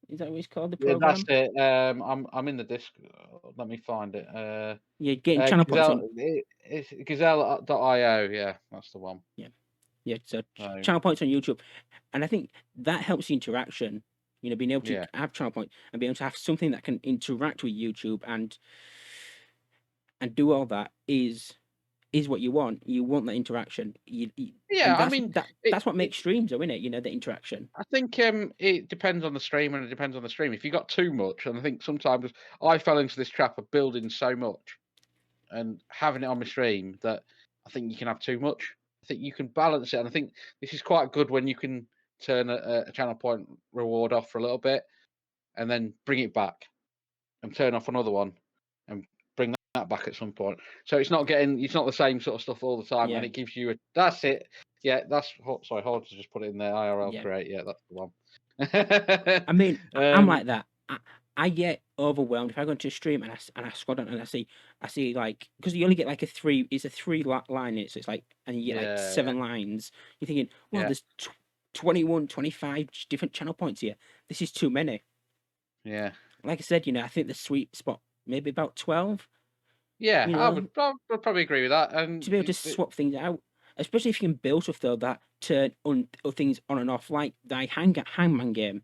[SPEAKER 1] is that what it's called? The
[SPEAKER 2] Yeah,
[SPEAKER 1] program.
[SPEAKER 2] that's it. I'm in the disc. Let me find it.
[SPEAKER 1] Yeah, getting channel points.
[SPEAKER 2] It's Gazelle.io. Yeah, that's the one.
[SPEAKER 1] Yeah. So channel points on YouTube, and I think that helps the interaction. You know, being able to have channel points and being able to have something that can interact with YouTube and do all that is what you want. You want that interaction.
[SPEAKER 2] I mean,
[SPEAKER 1] that's what makes streams, though, isn't it? You know, the interaction.
[SPEAKER 2] I think it depends on the stream, and it depends on the stream. If you got too much, and I think sometimes I fell into this trap of building so much and having it on my stream that I think you can have too much. I think you can balance it, and I think this is quite good when you can turn a channel point reward off for a little bit, and then bring it back, and turn off another one, and bring that back at some point. So it's not the same sort of stuff all the time, and it gives you that's it. Yeah, sorry, hold to just put it in there. IRL create. Yeah, that's the one.
[SPEAKER 1] I mean, I'm like that. I get overwhelmed if I go into a stream and I scroll down and I see like, because you only get like it's a 3 line, so it's like, and you get like 7 lines. You're thinking, well, there's 21, 25 different channel points here. This is too many.
[SPEAKER 2] Yeah.
[SPEAKER 1] Like I said, you know, I think the sweet spot maybe about 12.
[SPEAKER 2] Yeah, you know, I would probably agree with that. And
[SPEAKER 1] to be able to swap things out, especially if you can build stuff though that turn on things on and off, like the Hangman game.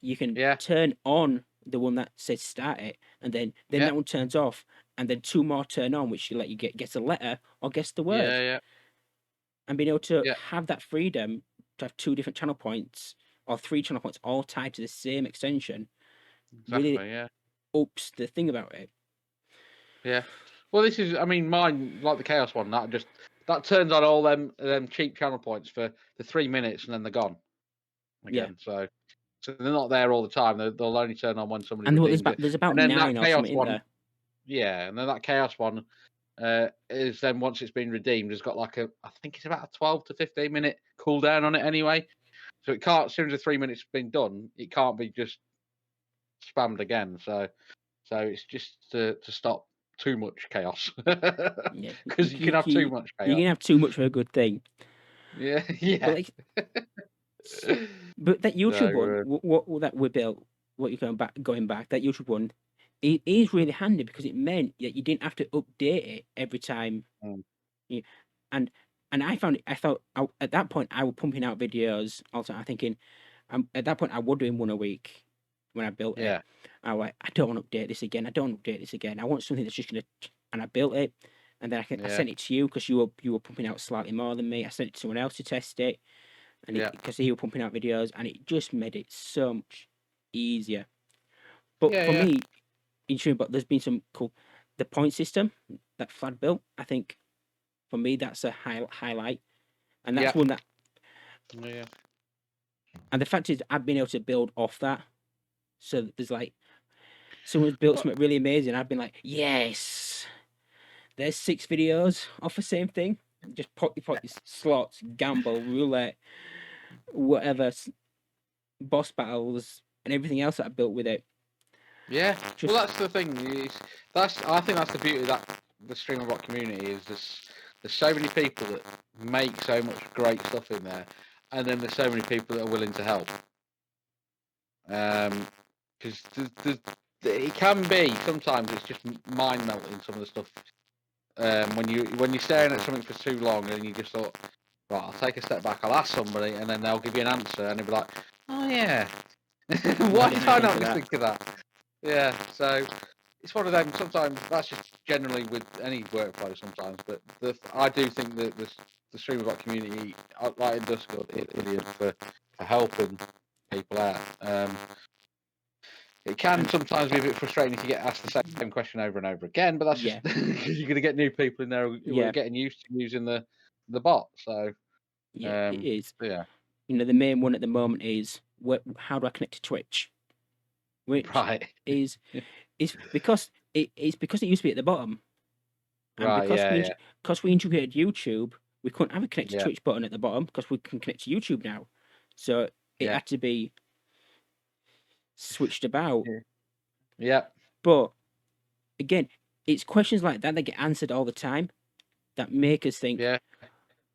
[SPEAKER 1] You can turn on the one that says start it, and then that one turns off, and then 2 more turn on, which you let you guess a letter or guess the word.
[SPEAKER 2] Yeah.
[SPEAKER 1] And being able to have that freedom to have 2 different channel points or 3 channel points all tied to the same extension really ups the thing about it.
[SPEAKER 2] Yeah. Well, this is, I mean, mine, like the Chaos one, that turns on all them cheap channel points for the 3 minutes, and then they're gone again. So they're not there all the time. They'll only turn on when somebody.
[SPEAKER 1] And there's about 9 or something in there.
[SPEAKER 2] Yeah, and then that Chaos one is then, once it's been redeemed, has got like I think it's about a 12 to 15 minute cooldown on it anyway. So it can't. As soon as the 3 minutes has been done, it can't be just spammed again. So it's just to stop too much chaos,
[SPEAKER 1] Yeah,
[SPEAKER 2] because you can have too much
[SPEAKER 1] you
[SPEAKER 2] chaos.
[SPEAKER 1] can have too much for a good thing.
[SPEAKER 2] Yeah,
[SPEAKER 1] But
[SPEAKER 2] yeah.
[SPEAKER 1] like, but that YouTube one,
[SPEAKER 2] So,
[SPEAKER 1] what that we built, what you're going back, that YouTube one, it is really handy because it meant that you didn't have to update it every time.
[SPEAKER 2] mm,
[SPEAKER 1] You, and I thought at that point I was pumping out videos. Also, I'm thinking, at that point I was doing one a week when I built it.
[SPEAKER 2] yeah,
[SPEAKER 1] I was like, I don't want to update this again. I don't want to update this again. I want something that's just gonna. And I built it, and then I
[SPEAKER 2] yeah,
[SPEAKER 1] sent it to you because you were pumping out slightly more than me. I sent it to someone else to test it, and
[SPEAKER 2] yeah,
[SPEAKER 1] because he was pumping out videos, and it just made it so much easier. But
[SPEAKER 2] yeah,
[SPEAKER 1] for
[SPEAKER 2] yeah.
[SPEAKER 1] me, in Streamerbot, there's been some cool. The point system that Flad built, I think, for me, that's a highlight, and that's
[SPEAKER 2] Yeah.
[SPEAKER 1] one that.
[SPEAKER 2] Yeah.
[SPEAKER 1] And the fact is, I've been able to build off that. So there's like, someone's built
[SPEAKER 2] But
[SPEAKER 1] something really amazing. I've been like, yes, there's 6 videos off the same thing. Just put your slots, gamble, roulette, whatever, boss battles, and everything else that I built with it.
[SPEAKER 2] yeah,
[SPEAKER 1] Just
[SPEAKER 2] well, that's the thing. I think that's the beauty of the Streamerbot community is there's so many people that make so much great stuff in there, and then there's so many people that are willing to help. Because it can be sometimes it's just mind melting some of the stuff. When you're staring at something for too long and you just thought, right, I'll take a step back, I'll ask somebody, and then they'll give you an answer, and they'll be like, oh yeah, why did I not just think of that? Yeah, so it's one of them. Sometimes that's just generally with any workflow. Sometimes, but I do think that the Streamerbot community, like in Discord, is brilliant for helping people out. It can sometimes be a bit frustrating if you get asked the same question over and over again, but that's just because you're going to get new people in there who are getting used to using the bot. So
[SPEAKER 1] it is.
[SPEAKER 2] yeah,
[SPEAKER 1] The main one at the moment is how do I connect to Twitch, which
[SPEAKER 2] right,
[SPEAKER 1] is because it's because it used to be at the bottom, and
[SPEAKER 2] right,
[SPEAKER 1] because we integrated YouTube, we couldn't have a connect to
[SPEAKER 2] yeah,
[SPEAKER 1] Twitch button at the bottom because we can connect to YouTube now, so it had to be switched about.
[SPEAKER 2] yeah.
[SPEAKER 1] But again, it's questions like that get answered all the time that make us think,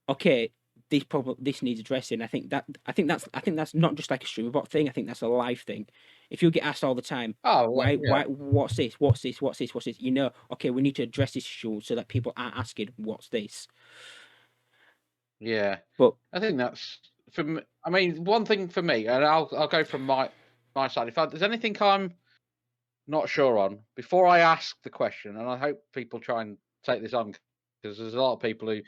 [SPEAKER 1] okay, this needs addressing. I think that's not just like a Streamerbot thing. I think that's a life thing. If you get asked all the time, why, what's this? Okay, we need to address this issue so that people aren't asking, what's this?
[SPEAKER 2] Yeah,
[SPEAKER 1] but
[SPEAKER 2] I think that's for me. I mean, one thing for me, and I'll go from my side. If there's anything I'm not sure on before I ask the question, and I hope people try and take this on because there's a lot of people who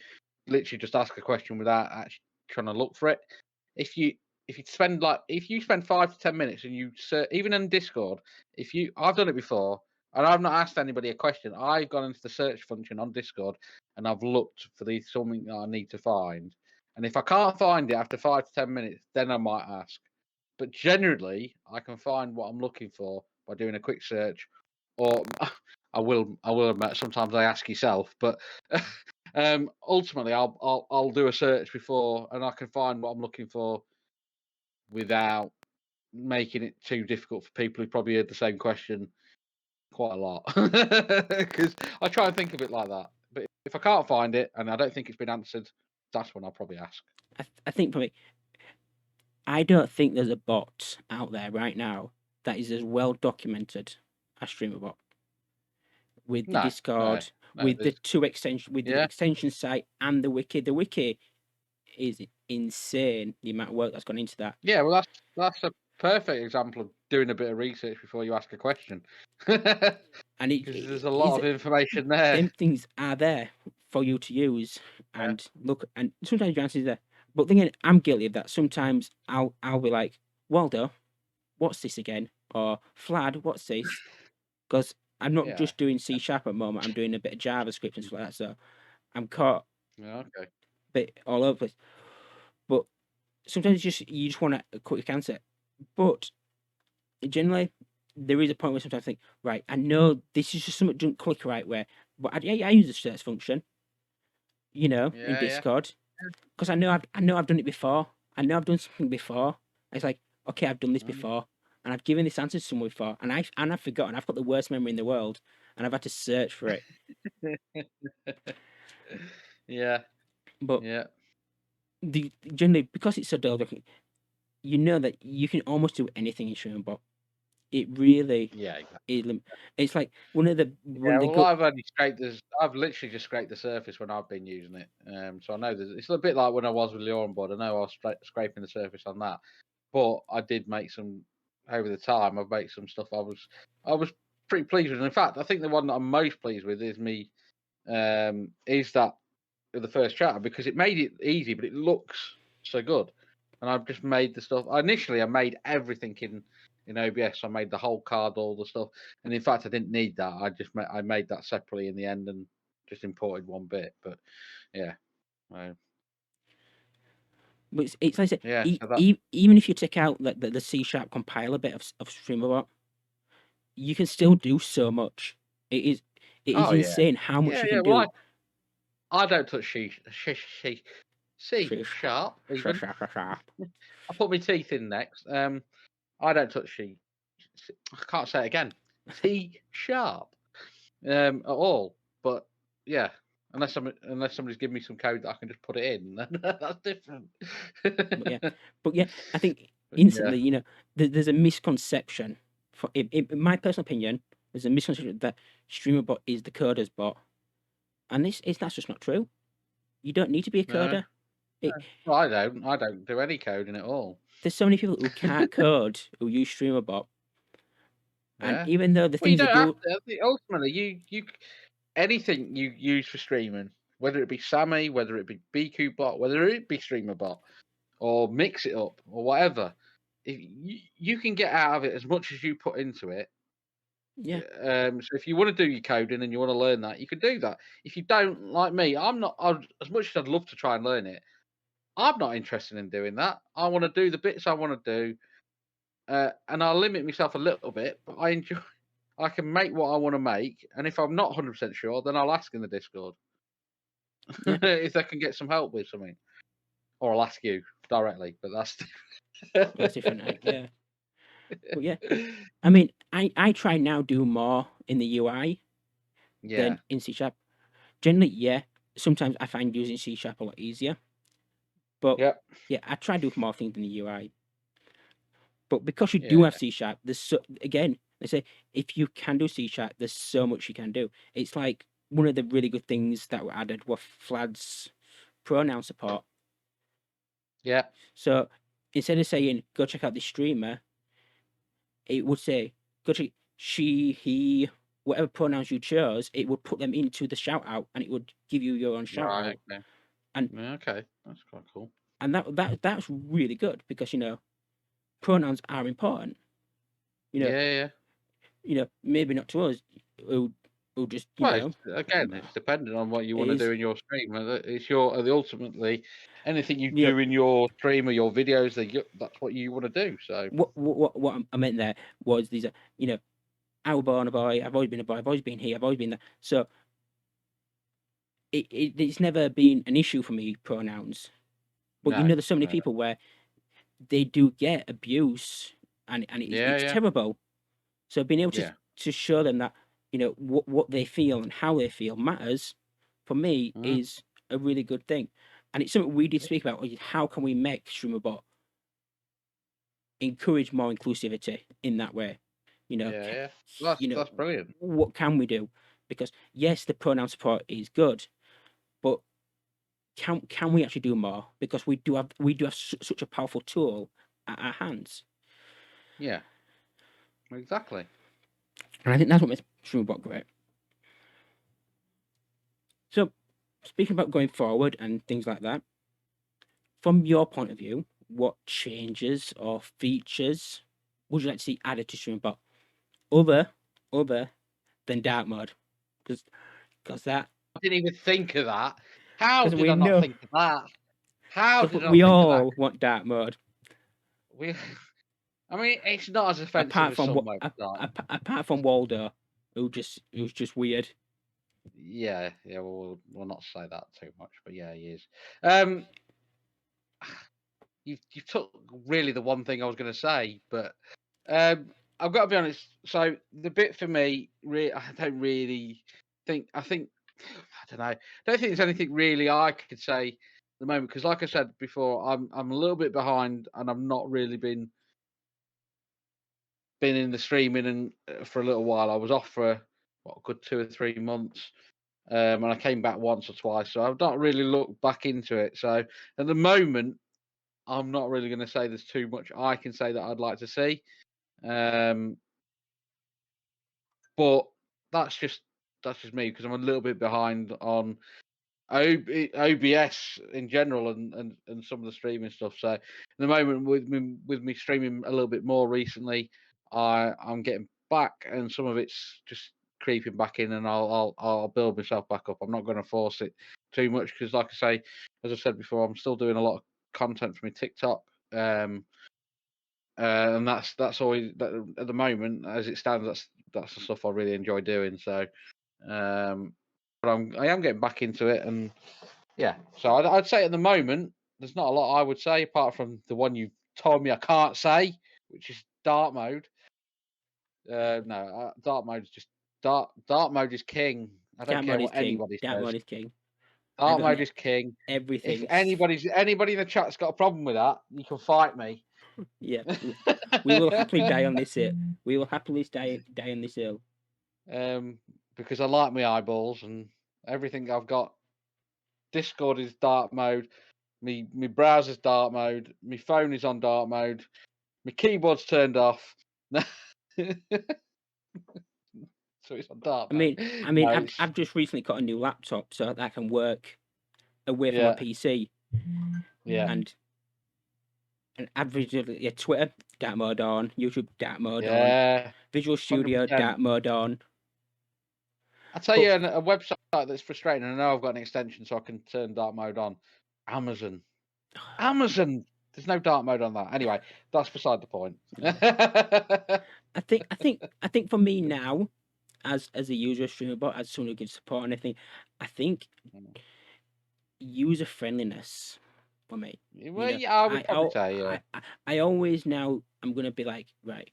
[SPEAKER 2] literally just ask a question without actually trying to look for it. If you spend 5 to 10 minutes and you even in Discord, I've done it before and I've not asked anybody a question. I've gone into the search function on Discord and I've looked for something that I need to find. And if I can't find it after 5 to 10 minutes, then I might ask. But generally, I can find what I'm looking for by doing a quick search, or I will admit sometimes I ask yourself, but ultimately I'll do a search before, and I can find what I'm looking for without making it too difficult for people who probably heard the same question quite a lot. Because I try and think of it like that. But if I can't find it and I don't think it's been answered, that's when I'll probably ask.
[SPEAKER 1] I think for me, I don't think there's a bot out there right now that is as well documented as Streamerbot. With the Discord, with the the extension site and the wiki. The wiki is insane, the amount of work that's gone into that.
[SPEAKER 2] Yeah, well, that's a perfect example of doing a bit of research before you ask a question.
[SPEAKER 1] And
[SPEAKER 2] because there's a lot of information there.
[SPEAKER 1] Them things are there for you to use and look, and sometimes your answer is there. But then I'm guilty of that. Sometimes I'll be like, Waldo, what's this again? Or Flad, what's this? Because I'm not just doing C# at the moment. I'm doing a bit of JavaScript and stuff like that. So I'm caught
[SPEAKER 2] Okay.
[SPEAKER 1] a bit all over the place. But sometimes you just want a quick answer. But generally, there is a point where sometimes I think, right, I know this is just something that doesn't click the right way. But I use the search function, in Discord, because I know I've done it before. I know I've done something before. It's like, okay, I've done this
[SPEAKER 2] Mm.
[SPEAKER 1] before, and I've given this answer to someone before, and I've forgotten. I've got the worst memory in the world, and I've had to search for it.
[SPEAKER 2] Yeah,
[SPEAKER 1] But
[SPEAKER 2] yeah,
[SPEAKER 1] generally, because it's so dull, you know that you can almost do anything in Streamerbot. It really
[SPEAKER 2] yeah, exactly.
[SPEAKER 1] it's like one of
[SPEAKER 2] Yeah,
[SPEAKER 1] the
[SPEAKER 2] well,
[SPEAKER 1] good.
[SPEAKER 2] I've literally just scraped the surface when I've been using it. So I know it's a bit like when I was with Leon Board. I know I was scraping the surface on that, but I did make some over the time. I've made some stuff I was pretty pleased with. And in fact, I think the one that I'm most pleased with is is that the first chapter because it made it easy, but it looks so good. And I've just made the stuff. Initially, I made everything in OBS. I made the whole card, all the stuff, and in fact, I didn't need that. I made that separately in the end and just imported one bit. But yeah,
[SPEAKER 1] But it's like I say,
[SPEAKER 2] yeah. So that
[SPEAKER 1] even if you take out the C# compiler bit of Streamerbot, you can still do so much. It is
[SPEAKER 2] oh yeah,
[SPEAKER 1] insane how much
[SPEAKER 2] yeah,
[SPEAKER 1] you
[SPEAKER 2] yeah.
[SPEAKER 1] can
[SPEAKER 2] Well,
[SPEAKER 1] do.
[SPEAKER 2] I don't touch C
[SPEAKER 1] Shish,
[SPEAKER 2] sharp even.
[SPEAKER 1] sharp.
[SPEAKER 2] I put my teeth in next. I don't touch I can't say it again. C sharp. At all. But yeah, unless somebody's giving me some code that I can just put it in, then that's different.
[SPEAKER 1] But yeah, but yeah, I think
[SPEAKER 2] Yeah.
[SPEAKER 1] instantly, there's a misconception. In my personal opinion, there's a misconception that Streamerbot is the coder's bot, and that's just not true. You don't need to be a
[SPEAKER 2] No,
[SPEAKER 1] coder. It,
[SPEAKER 2] well, I don't. I don't do any coding at all.
[SPEAKER 1] there's so many people who can't code who use Streamerbot, and
[SPEAKER 2] Yeah.
[SPEAKER 1] even though the
[SPEAKER 2] Well, you
[SPEAKER 1] things they
[SPEAKER 2] don't have
[SPEAKER 1] do,
[SPEAKER 2] to. I think ultimately, anything you use for streaming, whether it be Sammy, whether it be BQ bot, whether it be Streamer bot, or mix it up or whatever, if you can get out of it as much as you put into it.
[SPEAKER 1] yeah,
[SPEAKER 2] So if you want to do your coding and you want to learn that, you can do that. If you don't, like me, I'm not. As much as I'd love to try and learn it, I'm not interested in doing that. I want to do the bits I want to do, and I'll limit myself a little bit. But I enjoy. I can make what I want to make, and if I'm not 100% sure, then I'll ask in the Discord
[SPEAKER 1] yeah,
[SPEAKER 2] if they can get some help with something, or I'll ask you directly. But that's
[SPEAKER 1] that's different. Yeah, but yeah, I mean, I try now do more in the UI
[SPEAKER 2] yeah,
[SPEAKER 1] than in C#. Generally, yeah. Sometimes I find using C# a lot easier, but
[SPEAKER 2] yeah,
[SPEAKER 1] yeah, I try to do more things in the UI. But because you do
[SPEAKER 2] yeah,
[SPEAKER 1] have C#, there's again, they say if you can do C#, there's so much you can do. It's like one of the really good things that were added were Vlad's pronoun support.
[SPEAKER 2] yeah.
[SPEAKER 1] So instead of saying go check out this streamer, it would say go check she, he, whatever pronouns you chose. It would put them into the shout out, and it would give you your own shout
[SPEAKER 2] Right.
[SPEAKER 1] out.
[SPEAKER 2] Okay.
[SPEAKER 1] And
[SPEAKER 2] Yeah, okay. That's quite cool.
[SPEAKER 1] that's really good because pronouns are important. You know,
[SPEAKER 2] Yeah, yeah.
[SPEAKER 1] maybe not to us who just
[SPEAKER 2] Well, again, it's dependent on what you
[SPEAKER 1] it
[SPEAKER 2] want to do
[SPEAKER 1] is
[SPEAKER 2] in your stream. It's ultimately anything you
[SPEAKER 1] you know
[SPEAKER 2] do in your stream or your videos. That's what you want to do. So
[SPEAKER 1] what I meant there was these are I was born a boy, I've always been a boy, I've always been here, I've always been there. So it's never been an issue for me pronouns. But
[SPEAKER 2] no,
[SPEAKER 1] there's so many
[SPEAKER 2] no.
[SPEAKER 1] people where they do get abuse and
[SPEAKER 2] Yeah,
[SPEAKER 1] it's
[SPEAKER 2] yeah,
[SPEAKER 1] terrible. So being able
[SPEAKER 2] yeah.
[SPEAKER 1] to show them that what they feel and how they feel matters for me
[SPEAKER 2] Mm,
[SPEAKER 1] is a really good thing. And it's something we did speak about. How can we make Streamerbot encourage more inclusivity in that way?
[SPEAKER 2] yeah, yeah. That's brilliant.
[SPEAKER 1] What can we do? Because yes, the pronoun support is good, but can we actually do more? Because we do have such a powerful tool at our hands,
[SPEAKER 2] Yeah, exactly.
[SPEAKER 1] and I think that's what makes Streamerbot great. So, speaking about going forward and things like that, from your point of view, what changes or features would you like to see added to Streamerbot other other than dark mode? Because that
[SPEAKER 2] I didn't even think of that. How
[SPEAKER 1] because
[SPEAKER 2] did
[SPEAKER 1] we
[SPEAKER 2] I not
[SPEAKER 1] know
[SPEAKER 2] think of that? How
[SPEAKER 1] because
[SPEAKER 2] did I not
[SPEAKER 1] we
[SPEAKER 2] think of that?
[SPEAKER 1] all want dark mode.
[SPEAKER 2] We, I mean, it's not as offensive
[SPEAKER 1] Apart
[SPEAKER 2] as
[SPEAKER 1] from
[SPEAKER 2] some websites.
[SPEAKER 1] apart from Waldo, who's just weird.
[SPEAKER 2] Yeah, yeah. We'll not say that too much, but yeah, he is. Um, you've took really the one thing I was going to say, but I've got to be honest. So the bit for me, I don't really think. I think I don't know. I don't think there's anything really I could say at the moment because, like I said before, I'm a little bit behind, and I've not really been in the streaming and for a little while. I was off for what, a good 2 or 3 months. And I came back once or twice, so I've not really looked back into it. So at the moment, I'm not really going to say there's too much I can say that I'd like to see. But that's just me because I'm a little bit behind on OBS in general and some of the streaming stuff. So at the moment, with me streaming a little bit more recently, I'm getting back, and some of it's just creeping back in, and I'll build myself back up. I'm not going to force it too much because, like I say, as I said before, I'm still doing a lot of content for my TikTok. And that's always that, at the moment as it stands. That's the stuff I really enjoy doing. So, but I am getting back into it, and yeah. So I'd say at the moment there's not a lot I would say apart from the one you told me I can't say, which is dark mode. No, dark mode is just dark. Dark mode is king. I don't
[SPEAKER 1] Dark
[SPEAKER 2] care
[SPEAKER 1] mode is
[SPEAKER 2] what
[SPEAKER 1] king.
[SPEAKER 2] anybody
[SPEAKER 1] Dark
[SPEAKER 2] says.
[SPEAKER 1] mode is king.
[SPEAKER 2] Dark
[SPEAKER 1] Everything,
[SPEAKER 2] mode is king. If
[SPEAKER 1] everything.
[SPEAKER 2] anybody in the chat's got a problem with that, you can fight me.
[SPEAKER 1] Yeah, we will happily die on this hill. We will happily die on this hill.
[SPEAKER 2] Because I like my eyeballs and everything I've got. Discord is dark mode. Me browser's dark mode. My phone is on dark mode. My keyboard's turned off. So it's on dark mode.
[SPEAKER 1] I mean, I've just recently got a new laptop so that I can work away from my PC.
[SPEAKER 2] Yeah.
[SPEAKER 1] And average, Twitter, dark mode on. YouTube, dark mode on. Visual Studio,
[SPEAKER 2] 100%.
[SPEAKER 1] dark mode on.
[SPEAKER 2] I'll tell you a website that's frustrating. I know I've got an extension so I can turn dark mode on. Amazon. There's no dark mode on that. Anyway, that's beside the point.
[SPEAKER 1] I think for me now, as a user of Streamerbot, as someone who gives support and everything, I think user friendliness for me.
[SPEAKER 2] Well, yeah, I would probably say, yeah.
[SPEAKER 1] I always now I'm gonna be like, right,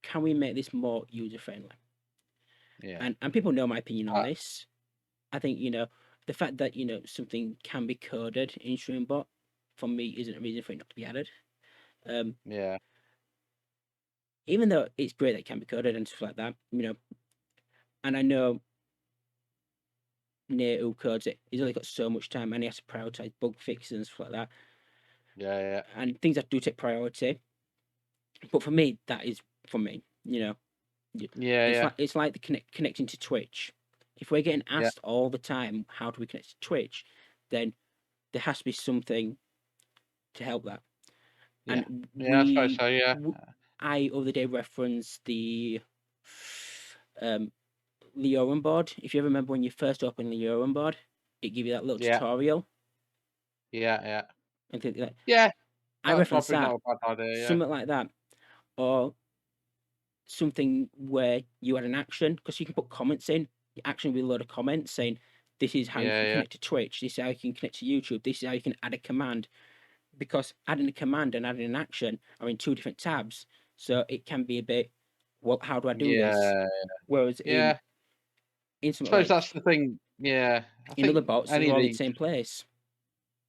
[SPEAKER 1] can we make this more user friendly?
[SPEAKER 2] Yeah.
[SPEAKER 1] And people know my opinion on this. I think the fact that something can be coded in Streamerbot for me isn't a reason for it not to be added.
[SPEAKER 2] Yeah.
[SPEAKER 1] Even though it's great that it can be coded and stuff like that, and I know Nate who codes it, he's only got so much time and he has to prioritize bug fixes and stuff like that.
[SPEAKER 2] Yeah.
[SPEAKER 1] And things that do take priority. But for me, that is for me,
[SPEAKER 2] Yeah.
[SPEAKER 1] It's like the connecting to Twitch. If we're getting asked all the time, how do we connect to Twitch, then there has to be something to help that.
[SPEAKER 2] Yeah.
[SPEAKER 1] And
[SPEAKER 2] I suppose so, yeah.
[SPEAKER 1] I other day referenced the Leoran board. If you ever remember when you first opened the Leoran board, it gave you that little tutorial.
[SPEAKER 2] Yeah.
[SPEAKER 1] And things like that.
[SPEAKER 2] Yeah.
[SPEAKER 1] I referenced that.
[SPEAKER 2] Not a bad idea,
[SPEAKER 1] something like that. Or something where you had an action, because you can put comments in. Your action will be a load of comments saying, this is how you can connect to Twitch, this is how you can connect to YouTube, this is how you can add a command. Because adding a command and adding an action are in two different tabs. So it can be a bit, well, how do I do this? Whereas in
[SPEAKER 2] I suppose that's the thing. Yeah.
[SPEAKER 1] In other bots, they're all in the same place.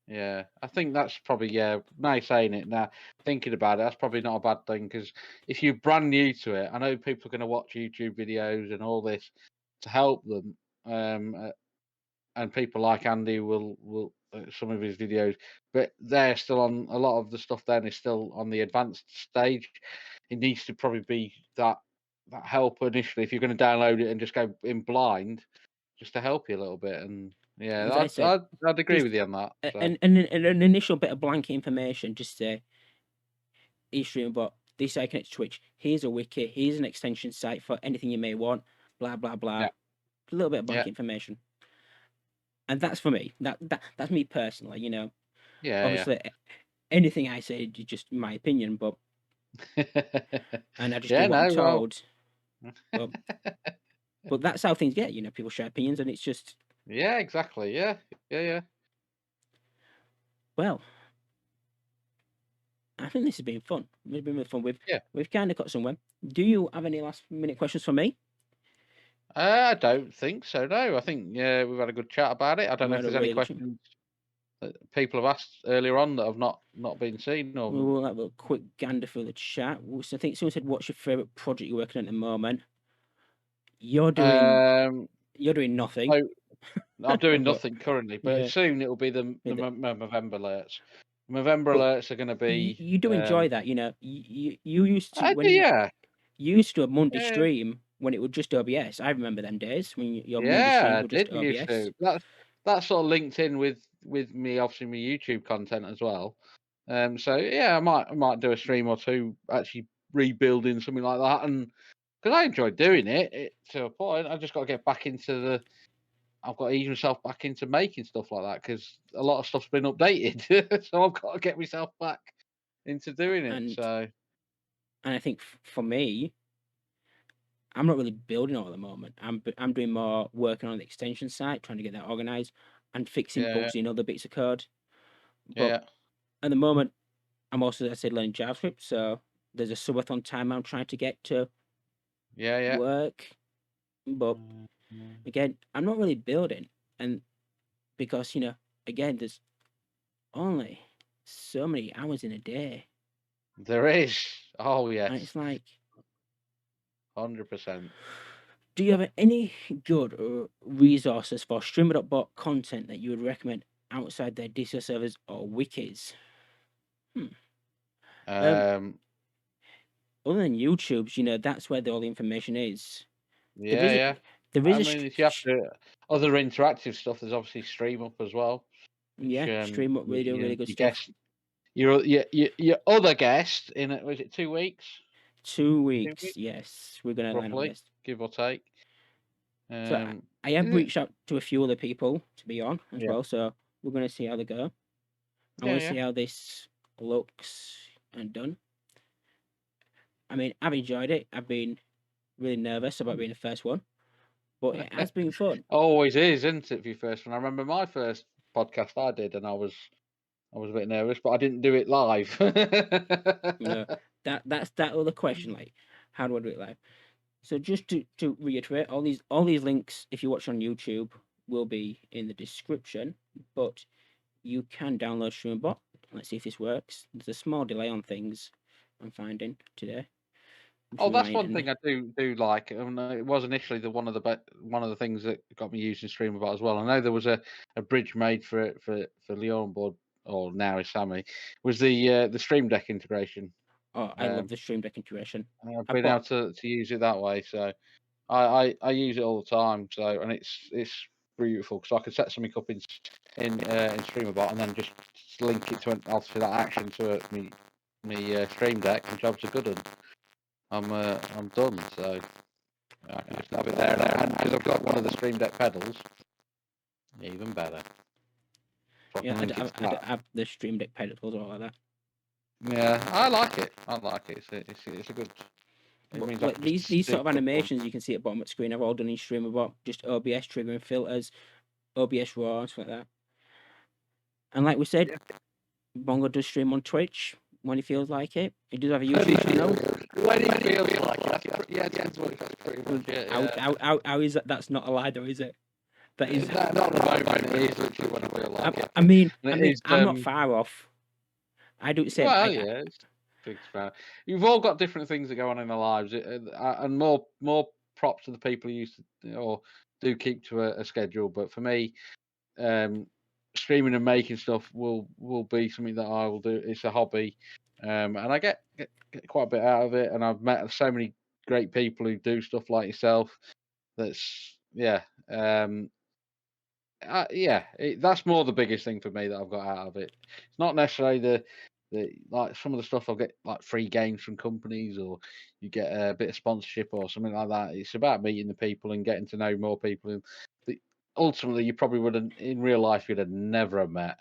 [SPEAKER 2] Yeah, I think that's probably, now saying it, now thinking about it, that's probably not a bad thing, because if you're brand new to it, I know people are going to watch YouTube videos and all this to help them, and people like Andy will some of his videos, but they're still on, a lot of the stuff then is still on the advanced stage. It needs to probably be that help initially if you're going to download it and just go in blind, just to help you a little bit. And yeah, I'd agree with you on that. So.
[SPEAKER 1] An initial bit of blank information, just say, Streamerbot, this is how you connect to Twitch. Here's a wiki. Here's an extension site for anything you may want. Blah blah blah.
[SPEAKER 2] Yeah.
[SPEAKER 1] A little bit of blank information, and that's for me. That's me personally.
[SPEAKER 2] Yeah.
[SPEAKER 1] Obviously, anything I say is just my opinion, but and I just do what I'm told. Well. But that's how things get. People share opinions, and it's just.
[SPEAKER 2] Yeah, exactly. Yeah.
[SPEAKER 1] Well, I think this has been fun. It's been really fun.
[SPEAKER 2] Yeah.
[SPEAKER 1] We've kind of got somewhere. Do you have any last minute questions for me?
[SPEAKER 2] I don't think so. No, I think we've had a good chat about it. I don't
[SPEAKER 1] We
[SPEAKER 2] know if
[SPEAKER 1] had a
[SPEAKER 2] there's any
[SPEAKER 1] really good chat.
[SPEAKER 2] questions that people have asked earlier on that have not been seen. Or
[SPEAKER 1] We'll have a quick gander through the chat. So I think someone said, "What's your favorite project you're working on at the moment?" You're doing nothing.
[SPEAKER 2] so I'm doing
[SPEAKER 1] But
[SPEAKER 2] nothing currently, but
[SPEAKER 1] yeah,
[SPEAKER 2] soon it'll be the
[SPEAKER 1] with it.
[SPEAKER 2] November alerts. November
[SPEAKER 1] But
[SPEAKER 2] alerts are going to be.
[SPEAKER 1] you do enjoy that, you know. You used to
[SPEAKER 2] I do, yeah,
[SPEAKER 1] you used to a Monday
[SPEAKER 2] yeah,
[SPEAKER 1] stream when it was just OBS. I remember them days when your Monday streams
[SPEAKER 2] yeah.
[SPEAKER 1] were
[SPEAKER 2] I
[SPEAKER 1] just
[SPEAKER 2] did used
[SPEAKER 1] OBS.
[SPEAKER 2] to. That sort of linked in with me, obviously my YouTube content as well. So yeah, I might do a stream or two actually rebuilding something like that, and because I enjoy doing it to a point, I just got to get back into the. I've got to ease myself back into making stuff like that because a lot of stuff's been updated, so I've got to get myself back into doing it.
[SPEAKER 1] And
[SPEAKER 2] So
[SPEAKER 1] I think for me, I'm not really building all at the moment. I'm doing more working on the extension side, trying to get that organized and fixing
[SPEAKER 2] yeah,
[SPEAKER 1] bugs in other bits of code. But
[SPEAKER 2] yeah,
[SPEAKER 1] at the moment, I'm also, as I said, learning JavaScript. So there's a subathon time I'm trying to get to
[SPEAKER 2] yeah.
[SPEAKER 1] work. But again, I'm not really building. And because, again, there's only so many hours in a day.
[SPEAKER 2] There is. Oh
[SPEAKER 1] And
[SPEAKER 2] yes,
[SPEAKER 1] it's like,
[SPEAKER 2] 100%.
[SPEAKER 1] do you have any good resources for streamer.bot content that you would recommend outside their Discord servers or wikis? Hmm.
[SPEAKER 2] Um,
[SPEAKER 1] Other than YouTube's, that's where all the information is. There is a,
[SPEAKER 2] yeah.
[SPEAKER 1] there is
[SPEAKER 2] I
[SPEAKER 1] a
[SPEAKER 2] mean, if you have to other interactive stuff, there's obviously Stream Up as well, which
[SPEAKER 1] stream up really do really good
[SPEAKER 2] you
[SPEAKER 1] stuff.
[SPEAKER 2] guess your other guest in it was it 2 weeks?
[SPEAKER 1] 2
[SPEAKER 2] 2
[SPEAKER 1] weeks,
[SPEAKER 2] weeks
[SPEAKER 1] yes, we're gonna line up
[SPEAKER 2] roughly,
[SPEAKER 1] this.
[SPEAKER 2] give or take.
[SPEAKER 1] So I have
[SPEAKER 2] Is it?
[SPEAKER 1] reached out to a few other people to be on as
[SPEAKER 2] Yeah,
[SPEAKER 1] well. So we're gonna see how they go. I
[SPEAKER 2] yeah,
[SPEAKER 1] want to
[SPEAKER 2] yeah.
[SPEAKER 1] see how this looks and done. I mean, I've enjoyed it. I've been really nervous about being the first one, but it has been fun.
[SPEAKER 2] Always is, isn't it? For your first one, I remember my first podcast I did, and I was a bit nervous, but I didn't do it live.
[SPEAKER 1] You know, that's that other question. Like, how do I do it live? So just to reiterate, all these links, if you watch on YouTube, will be in the description. But you can download Streamerbot. Let's see if this works. There's a small delay on things I'm finding today.
[SPEAKER 2] Oh,
[SPEAKER 1] From my
[SPEAKER 2] that's one
[SPEAKER 1] internet.
[SPEAKER 2] thing I do like. It was initially one of the things that got me using Streamerbot as well. I know there was a bridge made for it for Leon board, or now is Sammy, was the Stream Deck integration.
[SPEAKER 1] Oh, I love
[SPEAKER 2] Um,
[SPEAKER 1] the Stream Deck integration.
[SPEAKER 2] and I've
[SPEAKER 1] I
[SPEAKER 2] been able
[SPEAKER 1] bought.
[SPEAKER 2] to use it that way, so I use it all the time. So and it's beautiful because I can set something up in Streamerbot and then just link it to obviously that action to me Stream Deck, and jobs are good. And I'm done. So I can just have it there, and because I've got one of the Stream Deck pedals, even better. So I
[SPEAKER 1] Yeah,
[SPEAKER 2] can link it to
[SPEAKER 1] I
[SPEAKER 2] that.
[SPEAKER 1] have the Stream Deck pedals or like that.
[SPEAKER 2] Yeah, I like it. It's a good. It
[SPEAKER 1] But
[SPEAKER 2] means I
[SPEAKER 1] like
[SPEAKER 2] can
[SPEAKER 1] these
[SPEAKER 2] just do
[SPEAKER 1] sort
[SPEAKER 2] a
[SPEAKER 1] of
[SPEAKER 2] couple of.
[SPEAKER 1] animations you can see at the bottom of the screen, I've all done in Streamerbot, just OBS triggering filters, OBS raw, and stuff like that. And like we said, Bongo does stream on Twitch when he feels like it. He does have a YouTube channel.
[SPEAKER 2] When it feels like it, yeah, that's pretty much it.
[SPEAKER 1] How is that? That's not a lie, though, is it? That is.
[SPEAKER 2] Not at the moment. It is literally when I feel like it.
[SPEAKER 1] I mean,
[SPEAKER 2] And it is.
[SPEAKER 1] I'm not far off. I do the same.
[SPEAKER 2] Well, yeah, it's big fan. You've all got different things that go on in their lives, and more props to the people who used to or do keep to a schedule. But for me, streaming and making stuff will be something that I will do. It's a hobby, and I get quite a bit out of it. And I've met so many great people who do stuff like yourself. That's yeah. That's more the biggest thing for me that I've got out of it. It's not necessarily the like some of the stuff I'll get like free games from companies, or you get a bit of sponsorship or something like that. It's about meeting the people and getting to know more people. And ultimately, you probably wouldn't in real life. You'd have never have met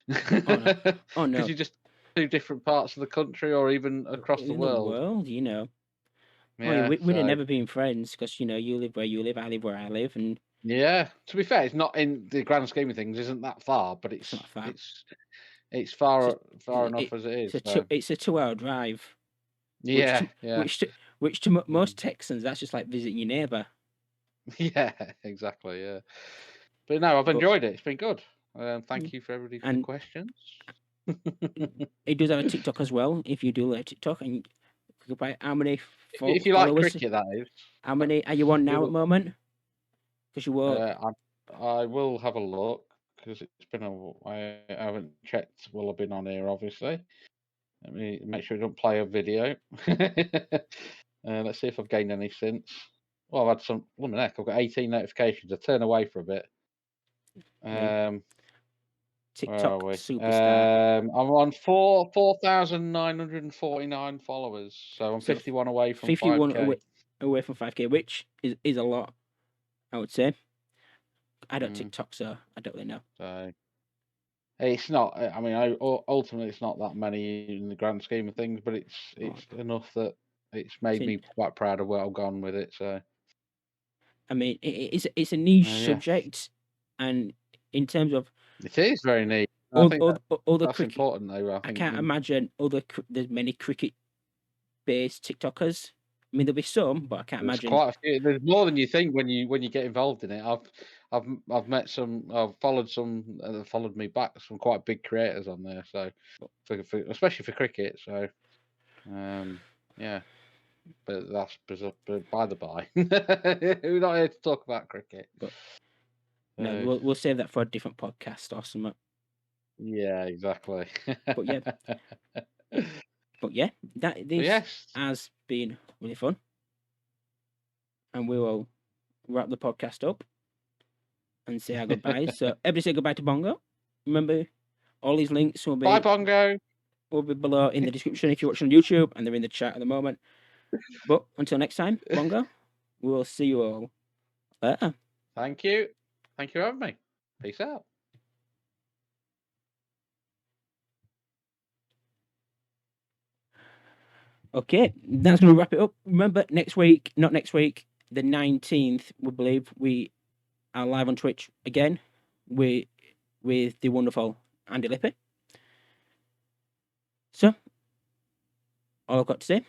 [SPEAKER 1] Oh no, oh
[SPEAKER 2] because
[SPEAKER 1] no,
[SPEAKER 2] you're just two different parts of the country or even across the
[SPEAKER 1] in the
[SPEAKER 2] world.
[SPEAKER 1] world, Oh, yeah,
[SPEAKER 2] Yeah,
[SPEAKER 1] we'd have never been friends because you live where you live, I live where I live, and
[SPEAKER 2] yeah. To be fair, it's not in the grand scheme of things, isn't that far, but
[SPEAKER 1] it's not far.
[SPEAKER 2] it's far
[SPEAKER 1] it-
[SPEAKER 2] enough as it is. So.
[SPEAKER 1] It's a 2-hour drive.
[SPEAKER 2] Yeah, yeah,
[SPEAKER 1] Which to most Texans, that's just like visiting your neighbour.
[SPEAKER 2] yeah, exactly. Yeah, but no, I've
[SPEAKER 1] But-
[SPEAKER 2] enjoyed it. It's been good. Thank
[SPEAKER 1] Mm.
[SPEAKER 2] you for everybody for
[SPEAKER 1] And-
[SPEAKER 2] the questions.
[SPEAKER 1] It does have a TikTok as well. If you do like TikTok, and how many
[SPEAKER 2] If you like
[SPEAKER 1] followers?
[SPEAKER 2] cricket, that is.
[SPEAKER 1] How many are you on now at the moment? Because you work.
[SPEAKER 2] I will have a look because it's been I haven't checked while I've been on here. Obviously, let me make sure I don't play a video. Let's see if I've gained any since. Well, I've had some. One heck, I've got 18 notifications. I turn away for a bit.
[SPEAKER 1] TikTok
[SPEAKER 2] where are we?
[SPEAKER 1] superstar.
[SPEAKER 2] I'm on 4,949 followers, so I'm 51 away from
[SPEAKER 1] 51
[SPEAKER 2] 5K.
[SPEAKER 1] away from 5K, which is a lot, I would say. I don't TikTok, so I don't really know.
[SPEAKER 2] So it's not. I mean, ultimately, it's not that many in the grand scheme of things, but it's enough that it's made me quite proud of where I've gone with it. So,
[SPEAKER 1] I mean, it's a niche subject, and in terms of
[SPEAKER 2] it is very neat.
[SPEAKER 1] all
[SPEAKER 2] that's
[SPEAKER 1] cricket,
[SPEAKER 2] important, though. I
[SPEAKER 1] can't imagine there's many cricket-based TikTokers. I mean, there'll be some, but I can't imagine.
[SPEAKER 2] Quite a few. There's more than you think when you get involved in it. I've met some. I've followed some that followed me back. Some quite big creators on there. So, especially for cricket. So, yeah. But that's by the by. We're not here to talk about cricket.
[SPEAKER 1] No, we'll save that for a different podcast or something.
[SPEAKER 2] Yeah, exactly.
[SPEAKER 1] But yeah, this has been really fun, and we will wrap the podcast up and say our goodbyes. So everybody say goodbye to Bongo. Remember, all these links will be
[SPEAKER 2] Bye, Bongo.
[SPEAKER 1] Will be below in the description if you're watching on YouTube, and they're in the chat at the moment. But until next time, Bongo, we will see you all later.
[SPEAKER 2] Thank you. Thank you for having me. Peace out.
[SPEAKER 1] Okay, that's going to wrap it up. Remember, the 19th, we believe we are live on Twitch again with the wonderful Andy Lippy. So, all I've got to say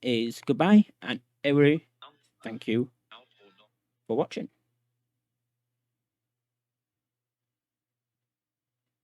[SPEAKER 1] is goodbye, and everybody, thank you for watching.